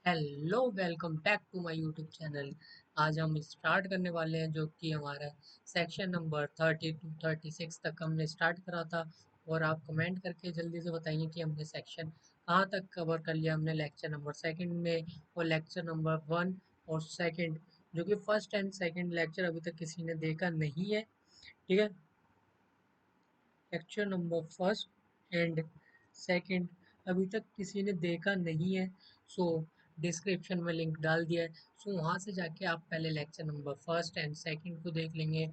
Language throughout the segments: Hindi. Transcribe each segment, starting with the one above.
Hello, welcome back to my YouTube channel. आज हम स्टार्ट करने वाले हैं जो कि हमारा सेक्शन नंबर 30 to 36 तक हमने स्टार्ट करा था। और आप कमेंट करके जल्दी से बताइए कि हमने सेक्शन कहाँ तक कवर कर लिया। हमने लेक्चर नंबर सेकंड में और लेक्चर नंबर वन और सेकंड, जो कि फर्स्ट एंड सेकंड लेक्चर अभी तक किसी ने देखा नहीं है। ठीक है, lecture number first and second अभी तक किसी ने देखा नहीं है। सो डिस्क्रिप्शन में लिंक डाल दिया है। सो वहाँ से जाके आप पहले lecture number first and second को देख लेंगे।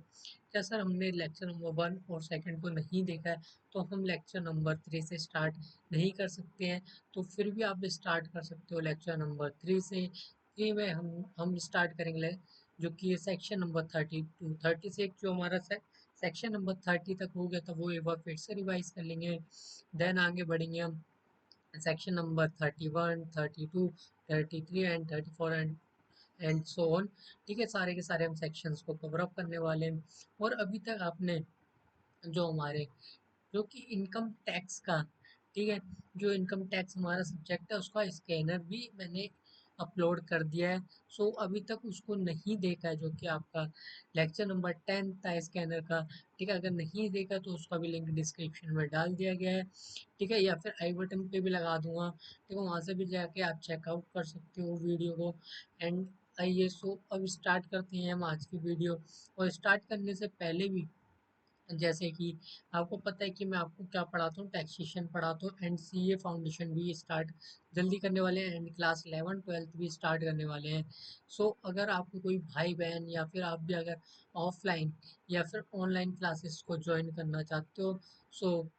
क्या सर, हमने लेक्चर नंबर वन और सेकंड को नहीं देखा है तो हम लेक्चर नंबर थ्री से स्टार्ट नहीं कर सकते हैं? तो फिर भी आप स्टार्ट कर सकते हो लेक्चर नंबर थ्री से। थ्री में हम स्टार्ट करेंगे जो कि सेक्शन नंबर 30 to 36, जो हमारा सेक्शन नंबर 30 तक हो गया था वो एक बार फिर से रिवाइज कर लेंगे। देन आगे बढ़ेंगे हम section number 31, 32, 33 and 34 and so on. ठीक है, सारे के सारे हम सेक्शंस को कवर अप करने वाले हैं। और अभी तक आपने जो हमारे जो कि इनकम टैक्स का, ठीक है, जो इनकम टैक्स हमारा सब्जेक्ट है उसका स्कैनर भी मैंने अपलोड कर दिया है। सो अभी तक उसको नहीं देखा है, जो कि आपका लेक्चर नंबर 10 था स्कैनर का। ठीक है, अगर नहीं देखा तो उसका भी लिंक डिस्क्रिप्शन में डाल दिया गया है। ठीक है, या फिर आई बटन पे भी लगा दूंगा। ठीक है, वहाँ से भी जाके आप चेकआउट कर सकते हो वीडियो को। एंड आइए, सो अब स्टार्ट करते हैं हम आज की वीडियो। और स्टार्ट करने से पहले भी, जैसे कि आपको पता है कि मैं आपको क्या पढ़ाता हूँ, टैक्सेशन पढ़ाता हूँ एंड सीए फाउंडेशन भी स्टार्ट जल्दी करने वाले हैं एंड क्लास 11 12 भी स्टार्ट करने वाले हैं। सो अगर आपको कोई भाई बहन या फिर आप भी अगर ऑफलाइन या फिर ऑनलाइन क्लासेस को ज्वाइन करना चाहते हो, सो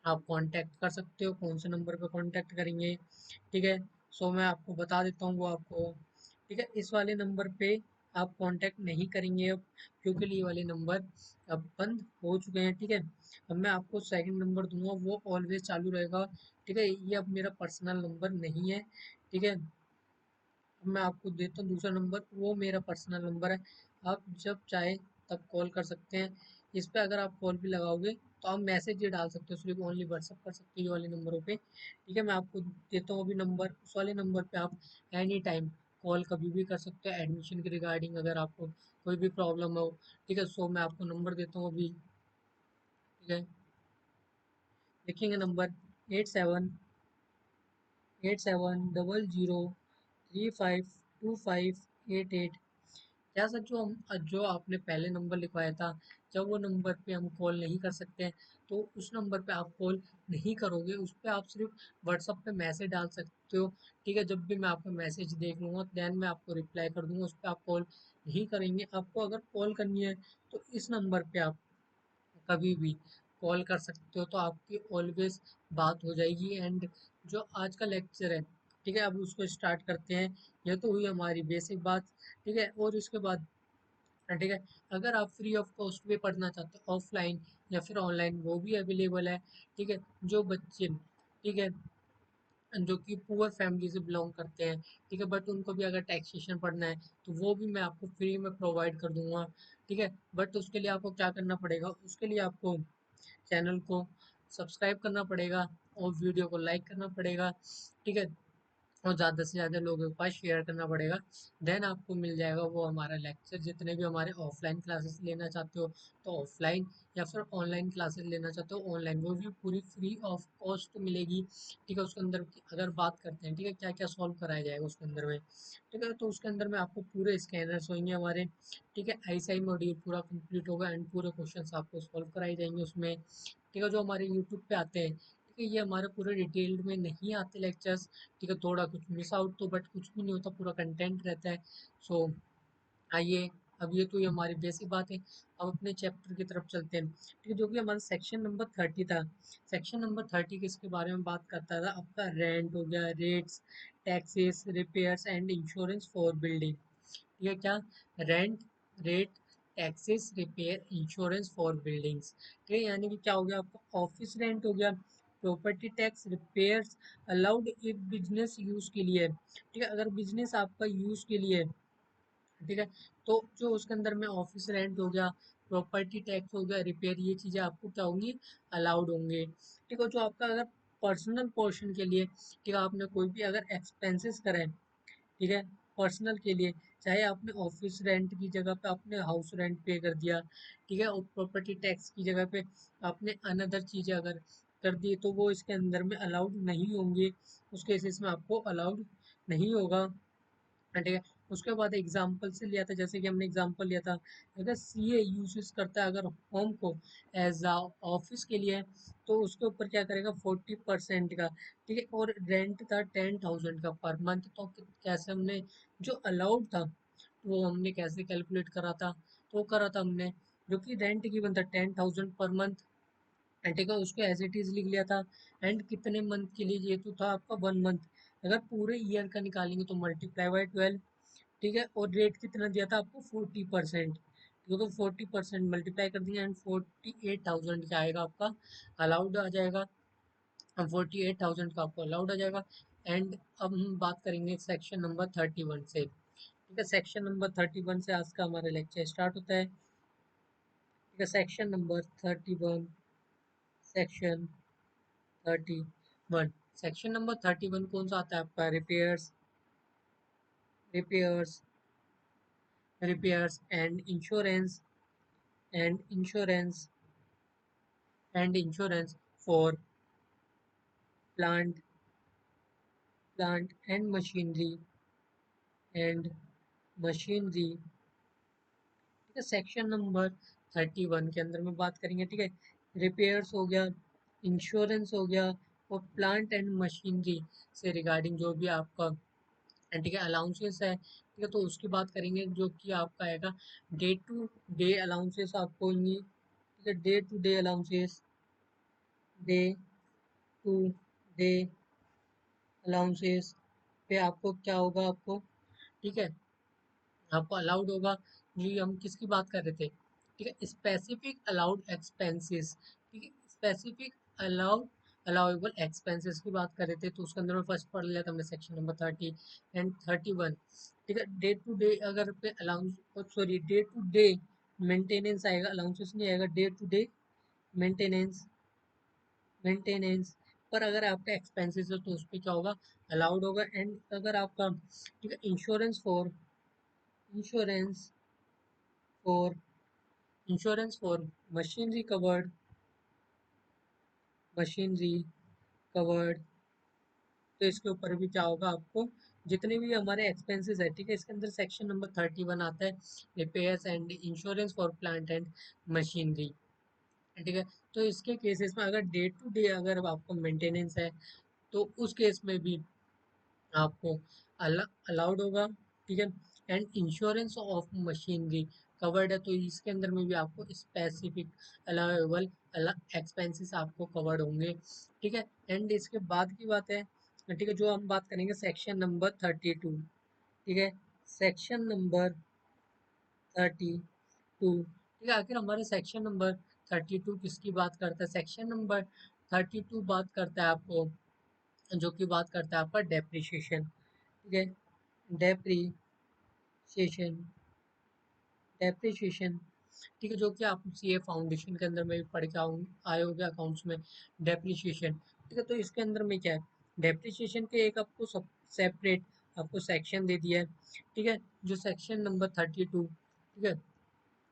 आप कांटेक्ट कर सकते हो। कौन से नंबर पे कांटेक्ट करेंगे? ठीक है, सो मैं आपको बता देता हूँ वो आपको। ठीक है, इस वाले नंबर पे आप कांटेक्ट नहीं करेंगे अब, क्योंकि ये वाले नंबर अब बंद हो चुके हैं। ठीक है, अब मैं आपको सेकंड नंबर दूंगा, वो ऑलवेज चालू रहेगा। ठीक है, ये अब मेरा पर्सनल नंबर नहीं है। ठीक है, अब मैं आपको देता हूँ दूसरा नंबर, वो मेरा पर्सनल नंबर है। आप जब चाहे तब कॉल कर सकते हैं। इस पे अगर आप कॉल भी लगाओगे तो आप मैसेज ही डाल सकते हो, सिर्फ ओनली व्हाट्सअप कर सकते हो ये वाले नंबरों पे। ठीक है, मैं आपको देता हूँ अभी नंबर, उस वाले नंबर पे आप एनी टाइम कॉल कभी भी कर सकते हो एडमिशन के रिगार्डिंग, अगर आपको कोई भी प्रॉब्लम हो। ठीक है, सो मैं आपको नंबर देता हूँ अभी। ठीक है, लिखेंगे नंबर 878700352588। क्या सर, जो आपने पहले नंबर लिखवाया था, जब वो नंबर पे हम कॉल नहीं कर सकते हैं तो उस नंबर पे आप कॉल नहीं करोगे, उस पे आप सिर्फ व्हाट्सएप पे मैसेज डाल सकते हो। ठीक है, जब भी मैं आपका मैसेज देख लूँगा देन मैं आपको रिप्लाई कर दूंगा, उस पर आप कॉल नहीं करेंगे। आपको अगर कॉल करनी है तो इस नंबर पे आप कभी भी कॉल कर सकते हो, तो आपकी ऑलवेज बात हो जाएगी। एंड जो आज का लेक्चर है, ठीक है, अब उसको स्टार्ट करते हैं। यह तो हुई हमारी बेसिक बात। ठीक है, और उसके बाद, ठीक है, अगर आप फ्री ऑफ कॉस्ट में पढ़ना चाहते हो ऑफलाइन या फिर ऑनलाइन, वो भी अवेलेबल है। ठीक है, जो बच्चे, ठीक है, जो कि पुअर फैमिली से बिलोंग करते हैं, ठीक है, बट उनको भी अगर टैक्सेशन पढ़ना है तो वो भी मैं आपको फ्री में प्रोवाइड कर दूंगा। ठीक है, बट उसके लिए आपको क्या करना पड़ेगा, उसके लिए आपको चैनल को सब्सक्राइब करना पड़ेगा और वीडियो को लाइक करना पड़ेगा। ठीक है, और ज़्यादा से ज़्यादा लोगों के पास शेयर करना पड़ेगा। देन आपको मिल जाएगा वो हमारा लेक्चर। जितने भी हमारे ऑफलाइन क्लासेस लेना चाहते हो तो ऑफलाइन, या फिर ऑनलाइन क्लासेस लेना चाहते हो ऑनलाइन, वो भी पूरी फ्री ऑफ कॉस्ट मिलेगी। ठीक है, उसके अंदर अगर बात करते हैं, ठीक है, क्या क्या सॉल्व कराया जाएगा उसके अंदर में। ठीक है, तो उसके अंदर में आपको पूरे स्कैनर्स होंगे हमारे। ठीक है, आईसीआई मॉड्यूल पूरा कंप्लीट होगा एंड पूरे क्वेश्चंस आपको सॉल्व कराए जाएंगे उसमें। ठीक है, जो हमारे यूट्यूब पे आते हैं, ठीक है, ये हमारे पूरे डिटेल्ड में नहीं आते लेक्चर्स। ठीक है, थोड़ा कुछ मिस आउट तो बट कुछ भी नहीं होता, पूरा कंटेंट रहता है। सो आइए, अब ये तो ये हमारी बेसिक बात है। अब अपने चैप्टर की तरफ चलते हैं। ठीक है, जो कि हमारा सेक्शन नंबर 30 था। सेक्शन नंबर 30 किसके बारे में बात करता था? आपका रेंट हो गया, rates, taxes, repairs and insurance for building. ठीक है, क्या? Rent, rate, taxes, repair, insurance for buildings. ठीक है, यानी कि क्या हो गया आपका? ऑफिस रेंट हो गया, प्रॉपर्टी टैक्स, रिपेयर्स अलाउड एक बिजनेस यूज के लिए है। ठीक है, अगर बिजनेस आपका यूज के लिए है, ठीक है, तो जो उसके अंदर में ऑफिस रेंट हो गया, प्रॉपर्टी टैक्स हो गया, रिपेयर, ये चीज़ें आपको क्या होंगी? अलाउड होंगे। ठीक है, जो आपका अगर पर्सनल पोर्शन के लिए, ठीक है, आपने कोई भी अगर एक्सपेंसेस करें, ठीक है। पर्सनल के लिए चाहे आपने ऑफिस रेंट की जगह पे आपने हाउस रेंट पे कर दिया, ठीक है, और प्रॉपर्टी टैक्स की जगह पे आपने अनदर चीजें अगर कर दी तो वो इसके अंदर में अलाउड नहीं होंगे, उस केसेस में आपको अलाउड नहीं होगा। हाँ, ठीक है। उसके बाद एग्जाम्पल से लिया था, जैसे कि हमने एग्जाम्पल लिया था, अगर सीए यूज करता है अगर होम को एज अ ऑफिस के लिए, तो उसके ऊपर क्या करेगा 40% का, ठीक है, और रेंट था 10,000 का पर मंथ। तो कैसे हमने जो अलाउड था वो हमने कैसे कैलकुलेट करा था, तो वो करा था हमने जो कि रेंट गिवन था 10,000 पर मंथ, ठीक है, उसको एज इट इज लिख लिया था। एंड कितने मंथ के लिए ये तो था आपका 1 मंथ, अगर पूरे ईयर का निकालेंगे तो मल्टीप्लाई बाई 12, ठीक है, और रेट कितना दिया था आपको 40%, ठीक है, तो 40% मल्टीप्लाई कर दिया एंड 48,000 क्या आएगा आपका अलाउड आ जाएगा, 48,000 का आपको अलाउड आ जाएगा। एंड अब हम बात करेंगे सेक्शन नंबर 31 से, ठीक है, सेक्शन नंबर 31 से आज का हमारा लेक्चर स्टार्ट होता है, ठीक है, section number 31, section 31, section number 31 कौन सा आता है आपका, repairs, repairs, repairs and insurance and insurance for plant and and machinery, ठीक है, सेक्शन नंबर 31 के अंदर में बात करेंगे, ठीक है, रिपेयर्स हो गया, इंश्योरेंस हो गया, और प्लांट एंड मशीनरी से रिगार्डिंग जो भी आपका, ठीक है, अलाउंसेस है, ठीक है, तो उसकी बात करेंगे जो कि आपका आएगा डे टू डे अलाउंसेस आपको ठीक है, day to day allowances, day to day allowances पे आपको क्या होगा आपको, ठीक है, आपको अलाउड होगा। जी हम किसकी बात कर रहे थे, ठीक है, स्पेसिफिक अलाउड एक्सपेंसेस, ठीक है, स्पेसिफिक अलाउड अलाउेबल एक्सपेंसेस की बात कर रहे थे, तो उसके अंदर में फर्स्ट पढ़ लिया था हमने सेक्शन नंबर 30 एंड 31, ठीक है, डे टू डे अगर पे allowance, sorry, day to day maintenance आएगा, अलाउंसेस नहीं आएगा, day to day maintenance, maintenance पर अगर आपका एक्सपेंसेस है तो उस पर क्या होगा अलाउड होगा। एंड अगर आपका, ठीक है, insurance for insurance for machinery covered, machinery covered, तो इसके ऊपर भी क्या होगा आपको, जितने भी हमारे एक्सपेंसेस है, ठीक है, इसके अंदर सेक्शन नंबर 31 आता है, repairs and insurance for plant and machinery, ठीक है, तो इसके केसेस में अगर डे टू डे अगर आपको मेंटेनेंस है तो उस केस में भी आपको अलाउड होगा, ठीक है, and insurance of machinery covered है, तो इसके अंदर में भी आपको स्पेसिफिक अलाउेबल एक्सपेंसेस आपको कवर्ड होंगे, ठीक है। एंड इसके बाद की बात है, ठीक है, जो हम बात करेंगे सेक्शन नंबर 32, ठीक है, सेक्शन नंबर 32, ठीक है, आखिर हमारे सेक्शन नंबर 32 किसकी बात करता है, सेक्शन नंबर 32 बात करता है आपको, जो कि बात करता है आपका डेप्रिशिएशन, ठीक है, डेप्रिशिएशन, डेप्रिशिएशन, ठीक है, जो कि आप सीए फाउंडेशन के अंदर में भी पढ़ के आए होंगे अकाउंट्स में, डेप्रिशिएशन, ठीक है, तो इसके अंदर में क्या है, डेप्रिशिएशन के एक आपको सब सेपरेट आपको सेक्शन दे दिया है, ठीक है, जो सेक्शन नंबर 32, ठीक है,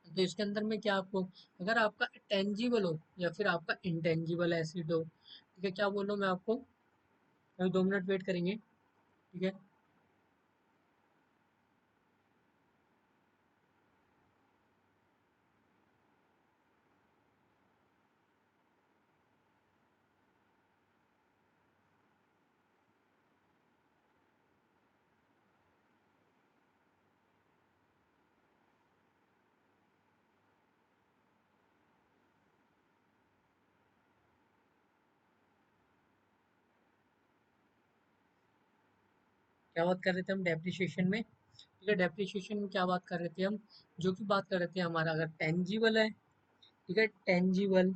तो इसके अंदर में क्या आपको, अगर आपका टेंजिबल हो या फिर आपका इंटेंजिबल एसिड हो, ठीक है, क्या बोलो मैं आपको, अभी 2 मिनट वेट करेंगे, ठीक है, क्या बात कर रहे थे हम डेप्रिशिएशन में, ठीक है, डेप्रिशिएशन में क्या बात कर रहे थे हम, जो कि बात कर रहे थे हमारा अगर टेंजिबल है, ठीक है, टेंजिबल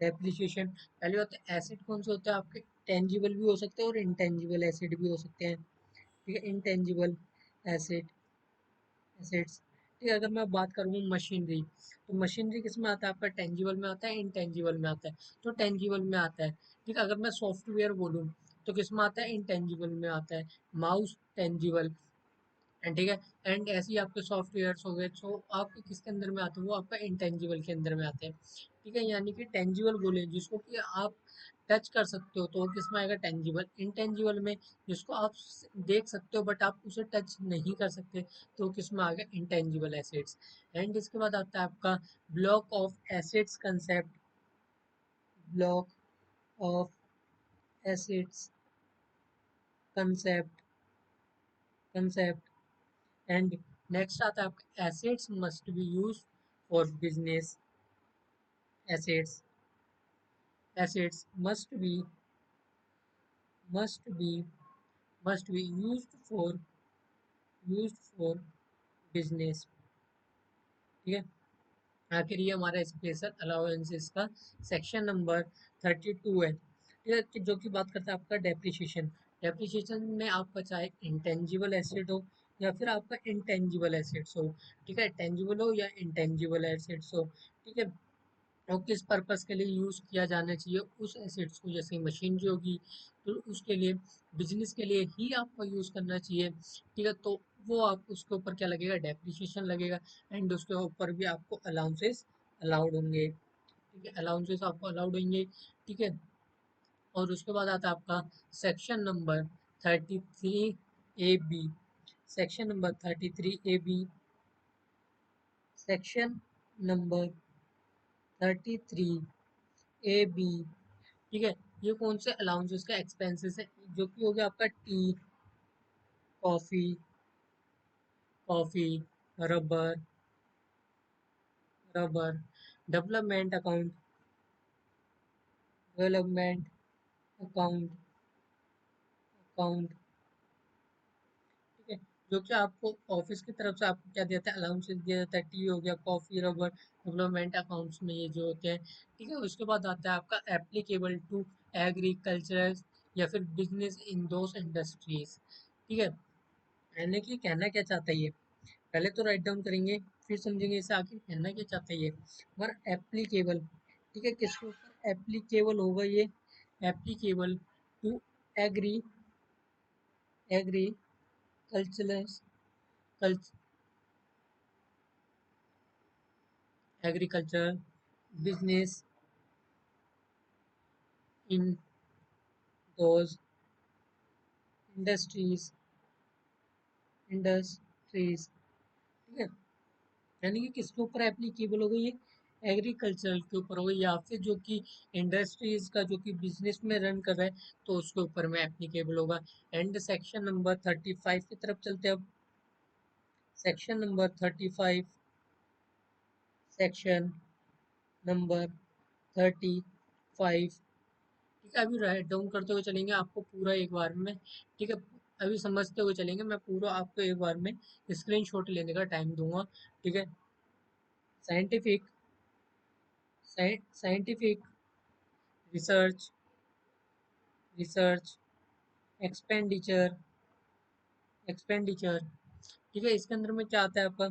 डेप्रिशिएशन, पहली बात तो एसिड कौन से होते हैं आपके, टेंजिबल भी हो सकते हैं और इंटेंजिबल एसिड भी हो सकते हैं, ठीक है, इंटेंजिबल एसिड, एसिड्स, ठीक है, अगर मैं बात करूँ मशीनरी, तो मशीनरी किस में आता है आपका, टेंजिबल में आता है, इंटेंजिबल में आता है, तो टेंजिबल में आता है, ठीक है, अगर मैं सॉफ्टवेयर बोलूँ तो किस में आता है, इंटेंजिबल में आता है। माउस टेंजिबल, ठीक है। एंड ऐसे ही आपके सॉफ्टवेयर्स हो गए, सो आपके किसके अंदर में आते हैं, वो आपका इंटेंजिबल के अंदर में आते हैं, ठीक है। यानी कि टेंजिबल बोले जिसको कि आप टच कर सकते हो तो वो किस में आएगा, टेंजिबल। इंटेंजिबल में जिसको आप देख सकते हो बट आप उसे टच नहीं कर सकते तो वो किस में आ गया, इंटेंजिबल एसेट्स। एंड इसके बाद आता है आपका block of assets concept, block of assets concept, concept. And next आता है आपका assets must be use for business, assets, assets must be must be used for business, ठीक है। आखिर ये हमारा स्पेशल अलाउंसेस का सेक्शन नंबर 32 है, ठीक है, जो कि बात करता है आपका डेप्रिसिएशन। डेप्रिसिएशन में आपका चाहे इंटेंजिबल एसेट हो या फिर आपका इंटेंजिबल एसेट्स हो, ठीक है, टेंजिबल हो या इंटेंजिबल एसेट्स हो, ठीक है। और किस पर्पस के लिए यूज़ किया जाना चाहिए उस एसेट्स को, जैसे मशीनरी होगी तो उसके लिए, बिजनेस के लिए ही आपको यूज़ करना चाहिए, ठीक है। तो वो आप उसके ऊपर क्या लगेगा, डेप्रिसिएशन लगेगा। एंड उसके ऊपर भी आपको अलाउंसेस अलाउड होंगे, ठीक है, अलाउंसेस आपको अलाउड होंगे, ठीक है। और उसके बाद आता है आपका section number 33 AB, section number 33 AB, section number 33 AB, ठीक है। ये कौन से अलाउंसेस का एक्सपेंसेस है, जो कि हो गया आपका T, coffee, coffee, rubber, rubber, development account, development account, account, ठीक है। जो कि आपको ऑफिस की तरफ से आपको क्या देता है, अलाउंसेस दिया जाता है, टी हो गया, कॉफ़ी, रबर, डेवलपमेंट अकाउंट्स में ये जो होते हैं, ठीक है। उसके बाद आता है आपका एप्लीकेबल टू एग्रीकल्चर या फिर बिजनेस इन दोस इंडस्ट्रीज, ठीक है। यानी कि कहना क्या चाहता है ये, पहले तो राइट डाउन करेंगे फिर समझेंगे इसे आखिर कहना क्या चाहता है ये। और एप्लीकेबल, ठीक है, किसके ऊपर एप्लीकेबल होगा ये, applicable to agri agriculture, agriculture business in those industries, industries, ठीक है। यानी कि किसके ऊपर एप्लीकेबल होगा ये, एग्रीकल्चर के ऊपर होगा, या फिर जो कि इंडस्ट्रीज का जो कि बिजनेस में रन कर रहा है तो उसके ऊपर में एप्लीकेबल होगा। एंड सेक्शन नंबर 35 की तरफ चलते हैं अब। सेक्शन नंबर 35, सेक्शन नंबर 35, ठीक है। अभी राइट डाउन करते हुए चलेंगे आपको पूरा एक बार में, ठीक है। अभी समझते हुए चलेंगे, मैं पूरा आपको एक बार में स्क्रीनशॉट लेने का टाइम दूंगा, ठीक है। Scientific, scientific research, research expenditure, expenditure, ठीक है। इसके अंदर में क्या आता है आपका,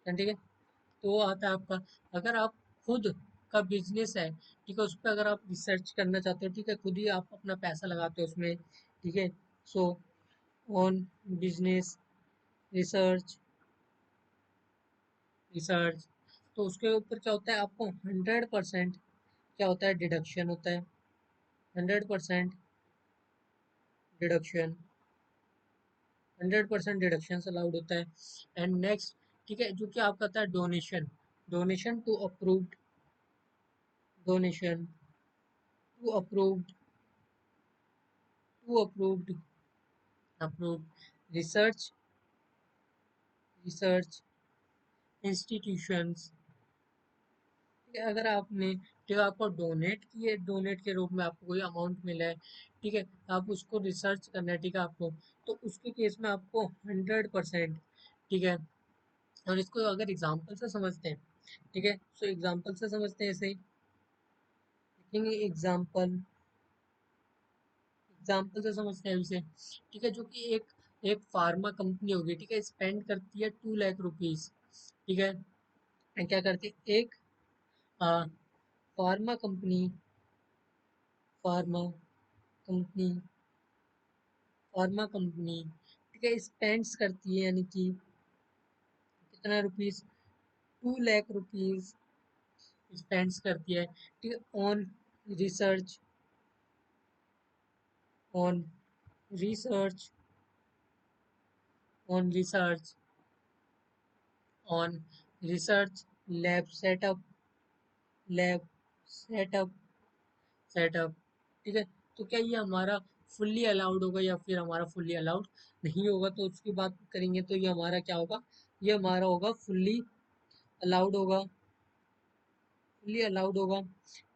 ठीक है, तो वो आता है आपका, अगर आप खुद का बिजनेस है, ठीक है, उस पर अगर आप रिसर्च करना चाहते हो, ठीक है, खुद ही आप अपना पैसा लगाते हो उसमें, ठीक है। So on business research, research, तो उसके ऊपर क्या होता है, आपको 100% क्या होता है, डिडक्शन होता है, 100% डिडक्शन, 100% डिडक्शन अलाउड होता है। एंड नेक्स्ट, ठीक है, जो कि आपका आता है donation, donation to approved, donation to approved, to approved, approved research, research institutions, ठीक है। अगर आपने, ठीक है, आपको डोनेट किए, डोनेट के रूप में आपको कोई अमाउंट मिला है, ठीक है, आप उसको रिसर्च करना है, ठीक है आपको, तो उसके केस में आपको 100%, ठीक है। और इसको अगर एग्जाम्पल से समझते हैं, ठीक है, सो एग्जाम्पल से समझते हैं, ऐसे लिखेंगे एग्जाम्पल, एग्जाम्पल से समझते हैं इसे, ठीक है। जो कि एक फार्मा कंपनी होगी, ठीक है, स्पेंड करती है 2 लाख रुपीज, ठीक है। and क्या करती है, एक pharma company, pharma company pharma company, ठीक है, स्पेंड्स करती है, यानी कि कितना रुपीस, 2 लाख रुपीस स्पेंड्स करती है, ठीक है, on research, on research, on research, on research, lab setup, lab setup, setup, ठीक है। तो क्या ये हमारा फुल्ली अलाउड होगा या फिर हमारा फुल्ली अलाउड नहीं होगा, तो उसकी बात करेंगे तो ये हमारा क्या होगा, ये हमारा होगा फुल्ली अलाउड होगा, फुल्ली अलाउड होगा,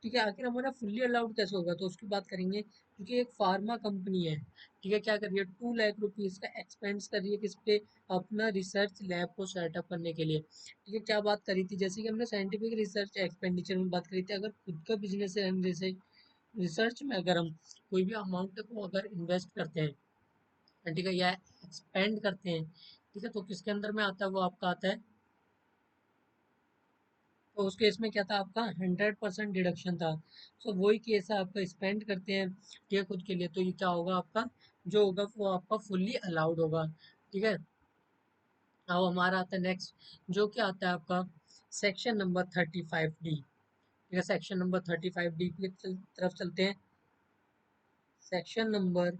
ठीक है। आखिर हमारा फुल्ली अलाउड कैसे होगा, तो उसकी बात करेंगे, क्योंकि एक फार्मा कंपनी है, ठीक है, क्या कर रही है, 2 लाख रुपीज का एक्सपेंस कर रही है किस पे, अपना रिसर्च लैब को सेटअप करने के लिए, ठीक है। क्या बात करी थी, जैसे कि हमने साइंटिफिक रिसर्च एक्सपेंडिचर में बात करी थी, अगर खुद का बिजनेस है, रिसर्च में अगर हम कोई भी अमाउंट को अगर इन्वेस्ट करते हैं, ठीक है, या एक्सपेंड करते हैं, ठीक है, तो किसके अंदर में आता है, वो आपका आता है, तो उस केस में क्या था, आपका 100% डिडक्शन था। सो वही केस है, आपका स्पेंड करते हैं, ठीक है, खुद के लिए, तो ये क्या होगा आपका, जो होगा वो आपका फुल्ली अलाउड होगा, ठीक है। अब हमारा आता है नेक्स्ट, जो क्या आता है आपका सेक्शन नंबर 35D, ठीक है, सेक्शन नंबर 35D की तरफ चलते हैं। Section number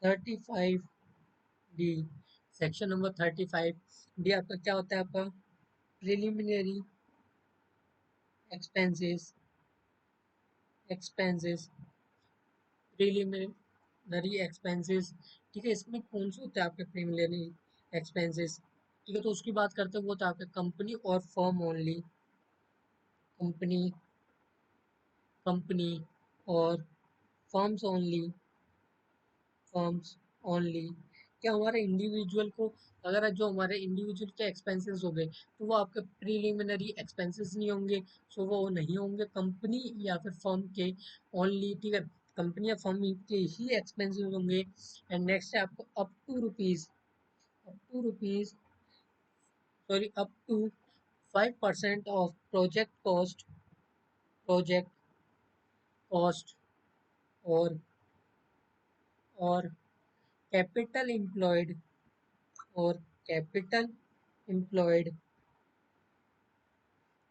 35D, section number 35D आपका क्या होता है, आपका preliminary expenses, expenses, preliminary expenses, ठीक है, इसमें कौन से होते हैं आपके प्रिलिमिनरी एक्सपेंसेस, ठीक है, तो उसकी बात करते हैं, वो होता है आपके कंपनी और फर्म ओनली, कंपनी, कंपनी और फर्म्स ओनली, फर्म्स ओनली, क्या हमारे इंडिविजुअल को, अगर जो हमारे इंडिविजुअल के एक्सपेंसेस हो गए, तो वो आपके प्रीलिमिनरी एक्सपेंसेस नहीं होंगे, सो वो नहीं होंगे कंपनी या फिर फर्म के ओनली, ठीक है, कंपनी या फर्म के ही एक्सपेंसेस होंगे। एंड नेक्स्ट है आपको up to rupees sorry up to 5% of project cost और कैपिटल एम्प्लॉयड और capital employed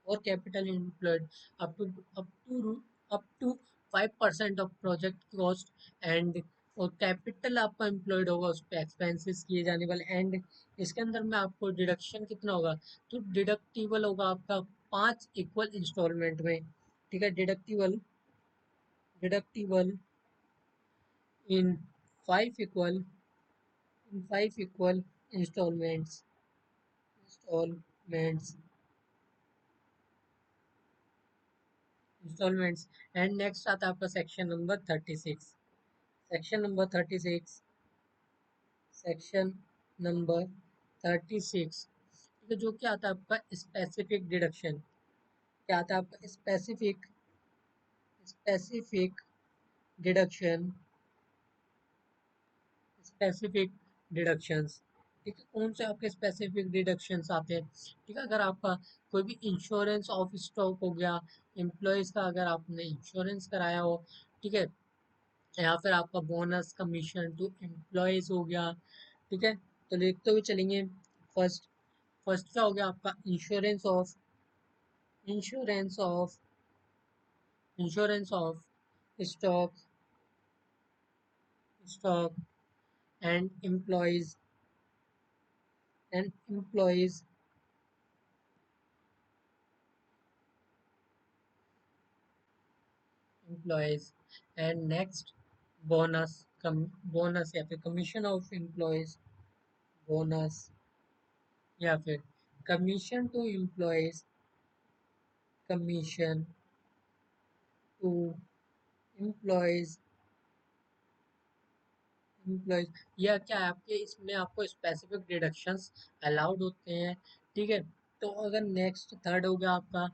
capital employed up to up to up to 5% of project cost and, और कैपिटल आपका एम्प्लॉयड होगा उस पर एक्सपेंसेस किए जाने वाले, एंड इसके अंदर में आपको डिडक्शन कितना होगा, तो डिडक्टिबल होगा आपका 5 इक्वल इंस्टॉलमेंट में, ठीक है, deductible, deductible in 5 equal, in 5 equal instalments, instalments, instalments. And next आता है आपका section number 36, section number 36, section number 36, ठीक है, जो क्या आता है आपका स्पेसिफिक डिडक्शन, क्या आता है आपका specific, specific deduction, specific deductions, ठीक है, कौन से आपके स्पेसिफिक डिडक्शंस आते हैं, ठीक है, अगर आपका कोई भी इंश्योरेंस ऑफ स्टॉक हो गया, एम्प्लॉयज़ का अगर आपने इंश्योरेंस कराया हो, ठीक है, या फिर आपका बोनस कमीशन टू एम्प्लॉयज़ हो गया, ठीक है, तो देखते हुए चलेंगे। फर्स्ट, फर्स्ट क्या हो गया आपका insurance of, insurance of, insurance of stock, stock and employees, and employees, employees and next bonus, कम बोनस या फिर कमीशन ऑफ एम्प्लॉयज़, बोनस या फिर commission to employees, commission to employees, employees, या क्या है आपके इसमें आपको स्पेसिफिक डिडक्शंस अलाउड होते हैं, ठीक है। तो अगर नेक्स्ट थर्ड हो गया आपका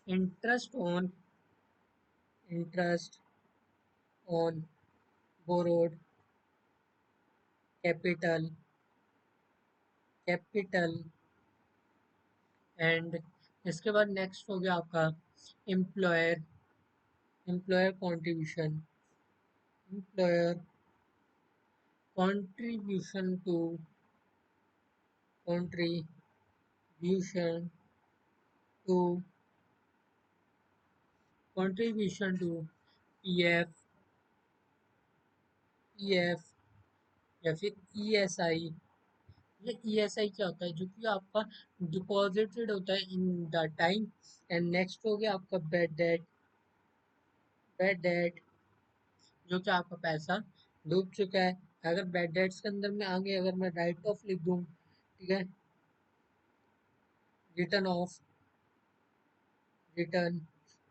interest on, interest on borrowed capital, capital and इसके बाद नेक्स्ट हो गया आपका employer, employer contribution, employer contribution to contribution to contribution to PF PF या फिर ईएसआई। ये ईएसआई क्या होता है? जो कि आपका डिपॉजिटेड होता है in the time. And next हो गया आपका बैड डेट जो कि आपका पैसा डूब चुका है। अगर बैड डेट्स के अंदर में आगे अगर मैं राइट ऑफ लिख दूं, ठीक है, रिटर्न ऑफ रिटर्न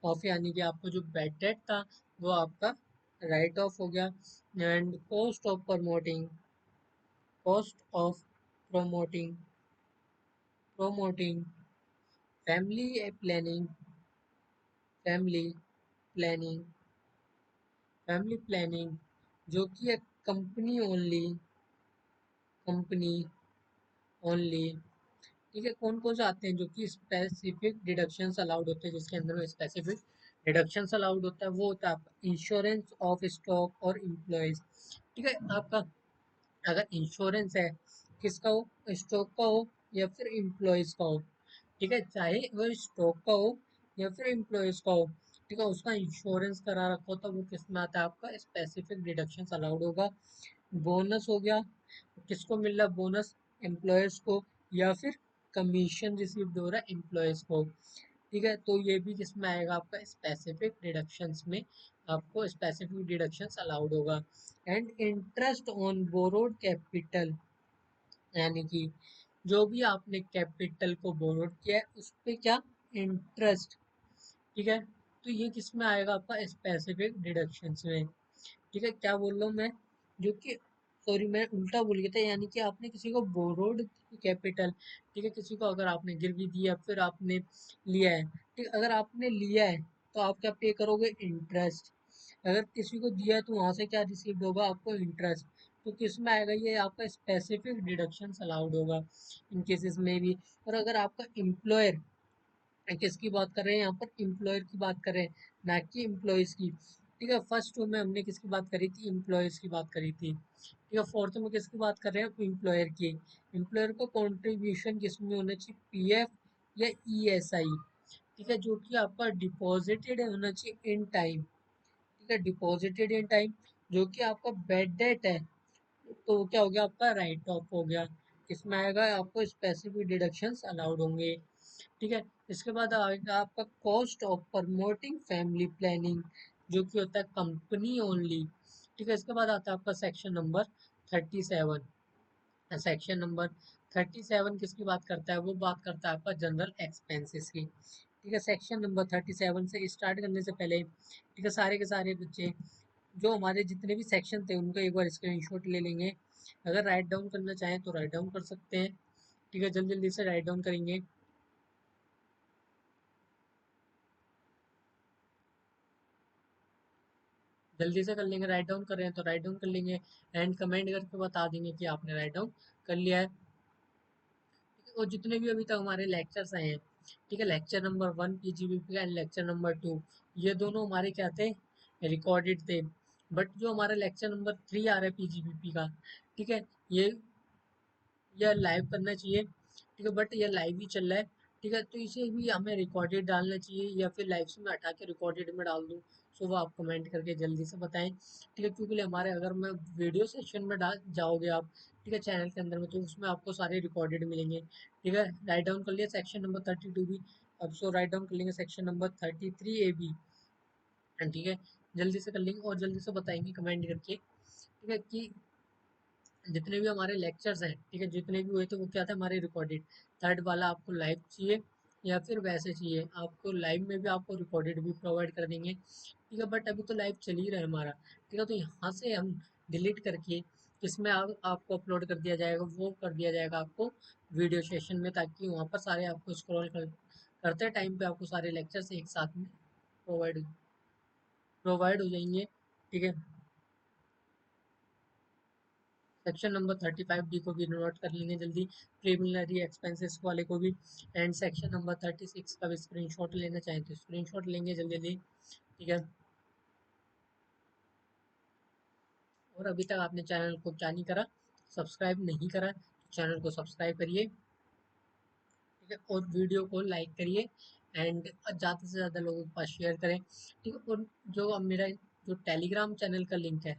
ऑफ यानी कि आपको जो बैड डेट था वो आपका राइट ऑफ हो गया। And cost of promoting family family planning family planning जो कि एक कंपनी ओनली। ठीक है, कौन कौन से आते हैं जो कि स्पेसिफिक डिडक्शंस अलाउड होते हैं, जिसके अंदर में स्पेसिफिक डिडक्शंस अलाउड होता है वो होता है आपका इंश्योरेंस ऑफ स्टॉक और इम्प्लॉयज। ठीक है, आपका अगर इंश्योरेंस है किसका हो, स्टॉक का हो या फिर इम्प्लॉयज का हो, ठीक है, चाहे वो स्टॉक का हो या फिर इम्प्लॉयज का हो, ठीक है, उसका इंश्योरेंस करा रखा हो तो वो किस में आता है, आपका स्पेसिफिक डिडक्शंस अलाउड होगा। बोनस हो गया, किसको मिल रहा है बोनस, एम्प्लॉयर्स को, या फिर कमीशन रिसीव्ड हो रहा है एम्प्लॉयर्स को। ठीक है, तो ये भी किसमें आएगा, आपका स्पेसिफिक डिडक्शंस में आपको स्पेसिफिक डिडक्शंस अलाउड होगा। And interest on borrowed capital यानी कि जो भी आपने कैपिटल को बोरोड किया है उस पे क्या, इंटरेस्ट। ठीक है, तो ये किस में आएगा, आपका स्पेसिफिक डिडक्शंस में। ठीक है, क्या बोल रहा हूँ मैं, जो कि सॉरी मैं उल्टा बोल गया था, यानी कि आपने किसी को बोरोड कैपिटल, ठीक है, किसी को अगर आपने गिरवी दिया फिर आपने लिया है, ठीक, अगर आपने लिया है तो आप क्या पे करोगे, इंटरेस्ट। अगर किसी को दिया है तो वहां से क्या रिसीव होगा, आपको इंटरेस्ट। तो किस में आएगा, ये आपका स्पेसिफिक डिडक्शन अलाउड होगा इन केसेस में भी। और अगर आपका एम्प्लॉयर, किसकी बात कर रहे हैं यहाँ पर, एम्प्लॉयर की बात कर रहे हैं, ना कि एम्प्लॉयज की। ठीक है, फर्स्ट में हमने किसकी बात करी थी, एम्प्लॉयज की बात करी थी। ठीक है, फोर्थ में किसकी बात कर रहे हैं, एम्प्लॉयर की। एम्प्लॉयर को कंट्रीब्यूशन किसमें होना चाहिए, पीएफ या ईएसआई। ठीक है, जो कि आपका डिपॉजिटेड होना चाहिए इन टाइम। ठीक है, डिपॉजिटेड इन टाइम। जो कि आपका बेड डेट है तो क्या हो गया, आपका राइट ऑफ हो गया। इसमें आएगा आपको स्पेसिफिक डिडक्शंस अलाउड होंगे। ठीक है, इसके बाद आएगा आपका cost of promoting family planning जो कि होता है कंपनी ओनली। ठीक है, इसके बाद आता है आपका सेक्शन नंबर 37। सेक्शन नंबर 37 किसकी बात करता है, वो बात करता है आपका जनरल एक्सपेंसेस की। ठीक है, सेक्शन नंबर 37 से स्टार्ट करने से पहले, ठीक है, सारे के सारे बच्चे जो हमारे जितने भी सेक्शन थे उनको एक बार स्क्रीनशॉट ले लेंगे। अगर राइट डाउन करना चाहें तो राइट डाउन कर सकते हैं। ठीक है, जल्दी जल्दी से राइट डाउन करेंगे, जल्दी से कर लेंगे। राइट डाउन कर रहे हैं तो राइट डाउन कर लेंगे एंड कमेंट करके बता देंगे कि आपने राइट डाउन कर लिया है। और जितने भी अभी तक हमारे लेक्चर्स आए हैं, ठीक है, लेक्चर नंबर 1 पीजीबीपी का एंड लेक्चर नंबर 2, ये दोनों हमारे क्या थे, रिकॉर्डेड थे। बट जो हमारा लेक्चर नंबर 3 आ रहा है पीजीबीपी का, ठीक है, ये या लाइव करना चाहिए। ठीक है, बट ये लाइव ही चल रहा है। ठीक है, तो इसे भी हमें रिकॉर्डेड डालना चाहिए या फिर लाइव से मैं हटा के रिकॉर्डेड में डाल दूँ। सो वो आप कमेंट करके जल्दी से बताएं। ठीक है, क्योंकि हमारे अगर मैं वीडियो सेक्शन में डाल जाओगे आप, ठीक है, चैनल के अंदर में, तो उसमें आपको सारे रिकॉर्डेड मिलेंगे। ठीक है, राइट डाउन कर लिया सेक्शन नंबर 32 भी। अब सो राइट डाउन कर लेंगे सेक्शन नंबर 33 ए बी। ठीक है, जल्दी से कर लेंगे और जल्दी से बताएंगे कमेंट करके। ठीक है, कि जितने भी हमारे लेक्चर्स हैं, ठीक है, जितने भी हुए थे वो क्या था, हमारे रिकॉर्डेड। थर्ड वाला आपको लाइव चाहिए या फिर वैसे चाहिए, आपको लाइव में भी आपको रिकॉर्डेड भी प्रोवाइड कर देंगे। ठीक है, बट अभी तो लाइव चल ही रहा है हमारा। ठीक है, तो यहाँ से हम डिलीट करके इसमें आपको अपलोड कर दिया जाएगा, वो कर दिया जाएगा आपको वीडियो सेशन में, ताकि वहाँ पर सारे आपको करते टाइम पे आपको सारे लेक्चर्स एक साथ में प्रोवाइड प्रोवाइड हो जाएंगे। ठीक है, सेक्शन नंबर 35 डी को भी नोट कर लेंगे जल्दी, प्रिलिमिनरी एक्सपेंसेस वाले को भी। एंड सेक्शन नंबर 36 का भी स्क्रीनशॉट लेना चाहें तो स्क्रीनशॉट लेंगे जल्दी जल्दी। ठीक है, और अभी तक आपने चैनल को क्या नहीं करा, सब्सक्राइब नहीं करा, तो चैनल को सब्सक्राइब करिए, ठीक है, और वीडियो को लाइक करिए एंड ज़्यादा से ज़्यादा लोगों के पास शेयर करें, ठीक है। और जो अब मेरा जो टेलीग्राम चैनल का लिंक है,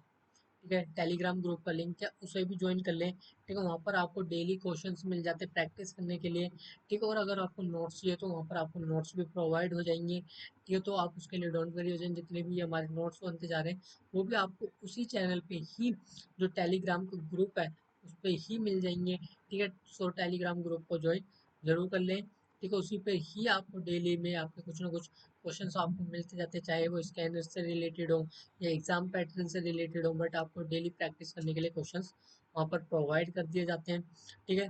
ठीक है, टेलीग्राम ग्रुप का लिंक है, उसे भी ज्वाइन कर लें, ठीक है। वहाँ पर आपको डेली क्वेश्चंस मिल जाते हैं प्रैक्टिस करने के लिए, ठीक है। और अगर आपको नोट्स चाहिए तो वहाँ पर आपको नोट्स भी प्रोवाइड हो जाएंगे, ठीक है। तो आप उसके लिए डोंट वरी हो जाए, जितने भी हमारे नोट्स बनते जा रहे हैं वो भी आपको उसी चैनल पे ही, जो टेलीग्राम का ग्रुप है उस पर ही मिल जाएंगे, ठीक है। सो टेलीग्राम ग्रुप को ज्वाइन जरूर कर लें, ठीक है। उसी पे ही आपको डेली में आपके कुछ ना कुछ क्वेश्चंस आपको मिलते जाते हैं, चाहे वो स्कैनर से रिलेटेड हो या एग्जाम पैटर्न से रिलेटेड हो, बट आपको डेली प्रैक्टिस करने के लिए क्वेश्चंस वहाँ पर प्रोवाइड कर दिए जाते हैं, ठीक है।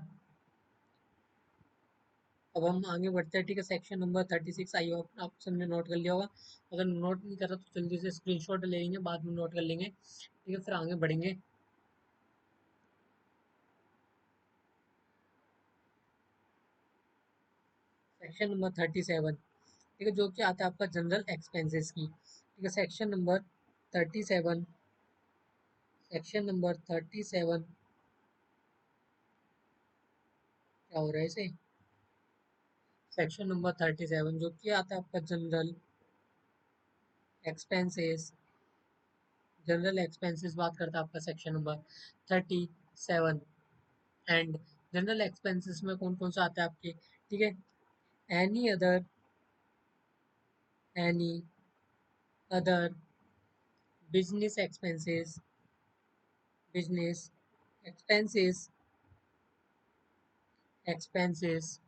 अब हम आगे बढ़ते हैं, ठीक है। सेक्शन नंबर 36 आई हो, आप सबने नोट कर लिया होगा, अगर नोट नहीं करा तो जल्दी से स्क्रीनशॉट ले लेंगे, बाद में नोट कर लेंगे, ठीक है, फिर आगे बढ़ेंगे। सेक्शन नंबर 37, ठीक है, जो कि आता है आपका जनरल एक्सपेंसेस की, ठीक है। सेक्शन नंबर 37 क्या हो रहा है इसे, सेक्शन नंबर 37 जो कि आता है आपका एक्सपेंसेस जनरल एक्सपेंसेस बात करता है आपका section number 37। And general expenses में कौन कौन सा आता है आपके, ठीक है। Any other any other business expenses business expenses expenses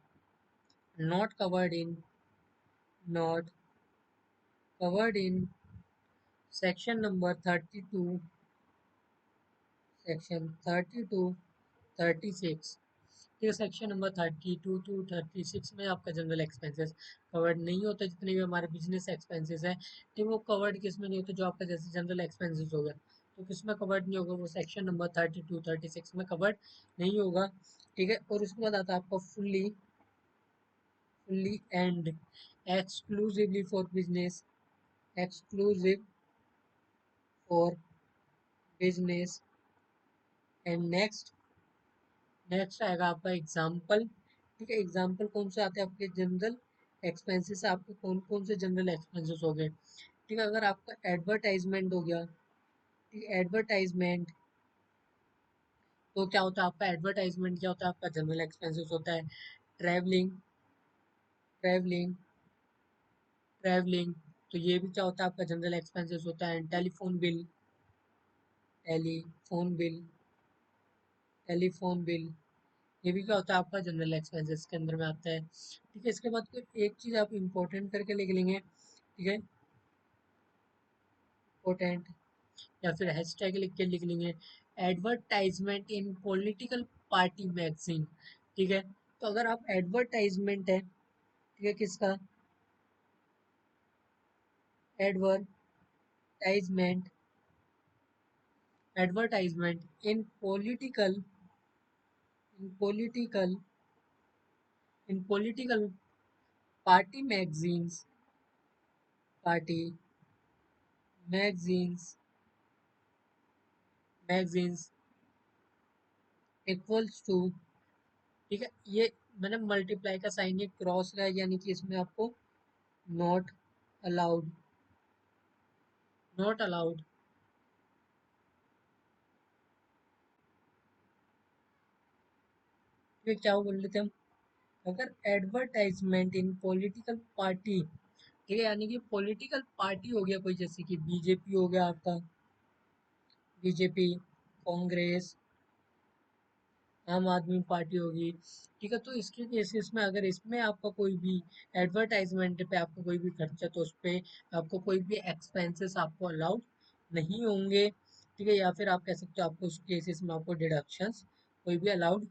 not covered in not covered in section number 32 section 32 36, ठीक है। सेक्शन नंबर 32 to 36 में आपका जनरल एक्सपेंसेस कवर्ड नहीं होता, जितने भी हमारे बिजनेस एक्सपेंसेस हैं, ठीक, वो कवर्ड किस में नहीं होते, जो आपका जैसे जनरल एक्सपेंसेस हो गया तो किस में कवर्ड नहीं होगा, वो सेक्शन नंबर 32 36 में कवर्ड नहीं होगा, ठीक है। और उसके बाद आता है आपका fully and exclusively for business exclusive for business and next आएगा आपका एग्जाम्पल, ठीक है। एग्जाम्पल कौन से आते हैं आपके जनरल एक्सपेंसेस, आपके कौन कौन से जनरल एक्सपेंसेस हो गए, ठीक है। अगर आपका एडवर्टाइजमेंट हो गया, ठीक है, एडवर्टाइजमेंट, तो क्या होता है आपका एडवर्टाइजमेंट, क्या होता है आपका जनरल एक्सपेंसेस होता है। ट्रैवलिंग ट्रैवलिंग ट्रैवलिंग, तो ये भी क्या होता है आपका जनरल एक्सपेंसेस होता है। टेलीफोन बिल टेलीफोन बिल, ये भी क्या होता है आपका जनरल एक्सपेंसेस के अंदर में आता है, ठीक है। इसके बाद कोई एक चीज़ आप इम्पोर्टेंट करके लिख लेंगे, ठीक है, इम्पोर्टेंट, या फिर हैशटैग लिख के लिख लेंगे, advertisement in political party magazine, ठीक है। तो अगर आप एडवर्टाइजमेंट है, ठीक है, किसका advertisement advertisement in political in political party party magazines magazines equals to, ठीक है। ये मैंने मल्टीप्लाई का साइन, ये क्रॉस का है, यानी कि इसमें आपको नॉट अलाउड नॉट अलाउड, ये क्या बोल रहे थे हम, अगर एडवर्टाइजमेंट इन पॉलिटिकल पार्टी, ठीक है, यानी कि पॉलिटिकल पार्टी हो गया कोई, जैसे कि बीजेपी हो गया आपका, बीजेपी, कांग्रेस, आम आदमी पार्टी होगी, ठीक है। तो इसके केसेस में अगर इसमें आपका कोई भी एडवर्टाइजमेंट पे आपका कोई भी खर्चा, तो उस पे आपको कोई भी एक्सपेंसेस आपको अलाउड नहीं होंगे, ठीक है। या फिर आप कह सकते हो आपको उस केसेस में आपको डिडक्शंस कोई भी अलाउड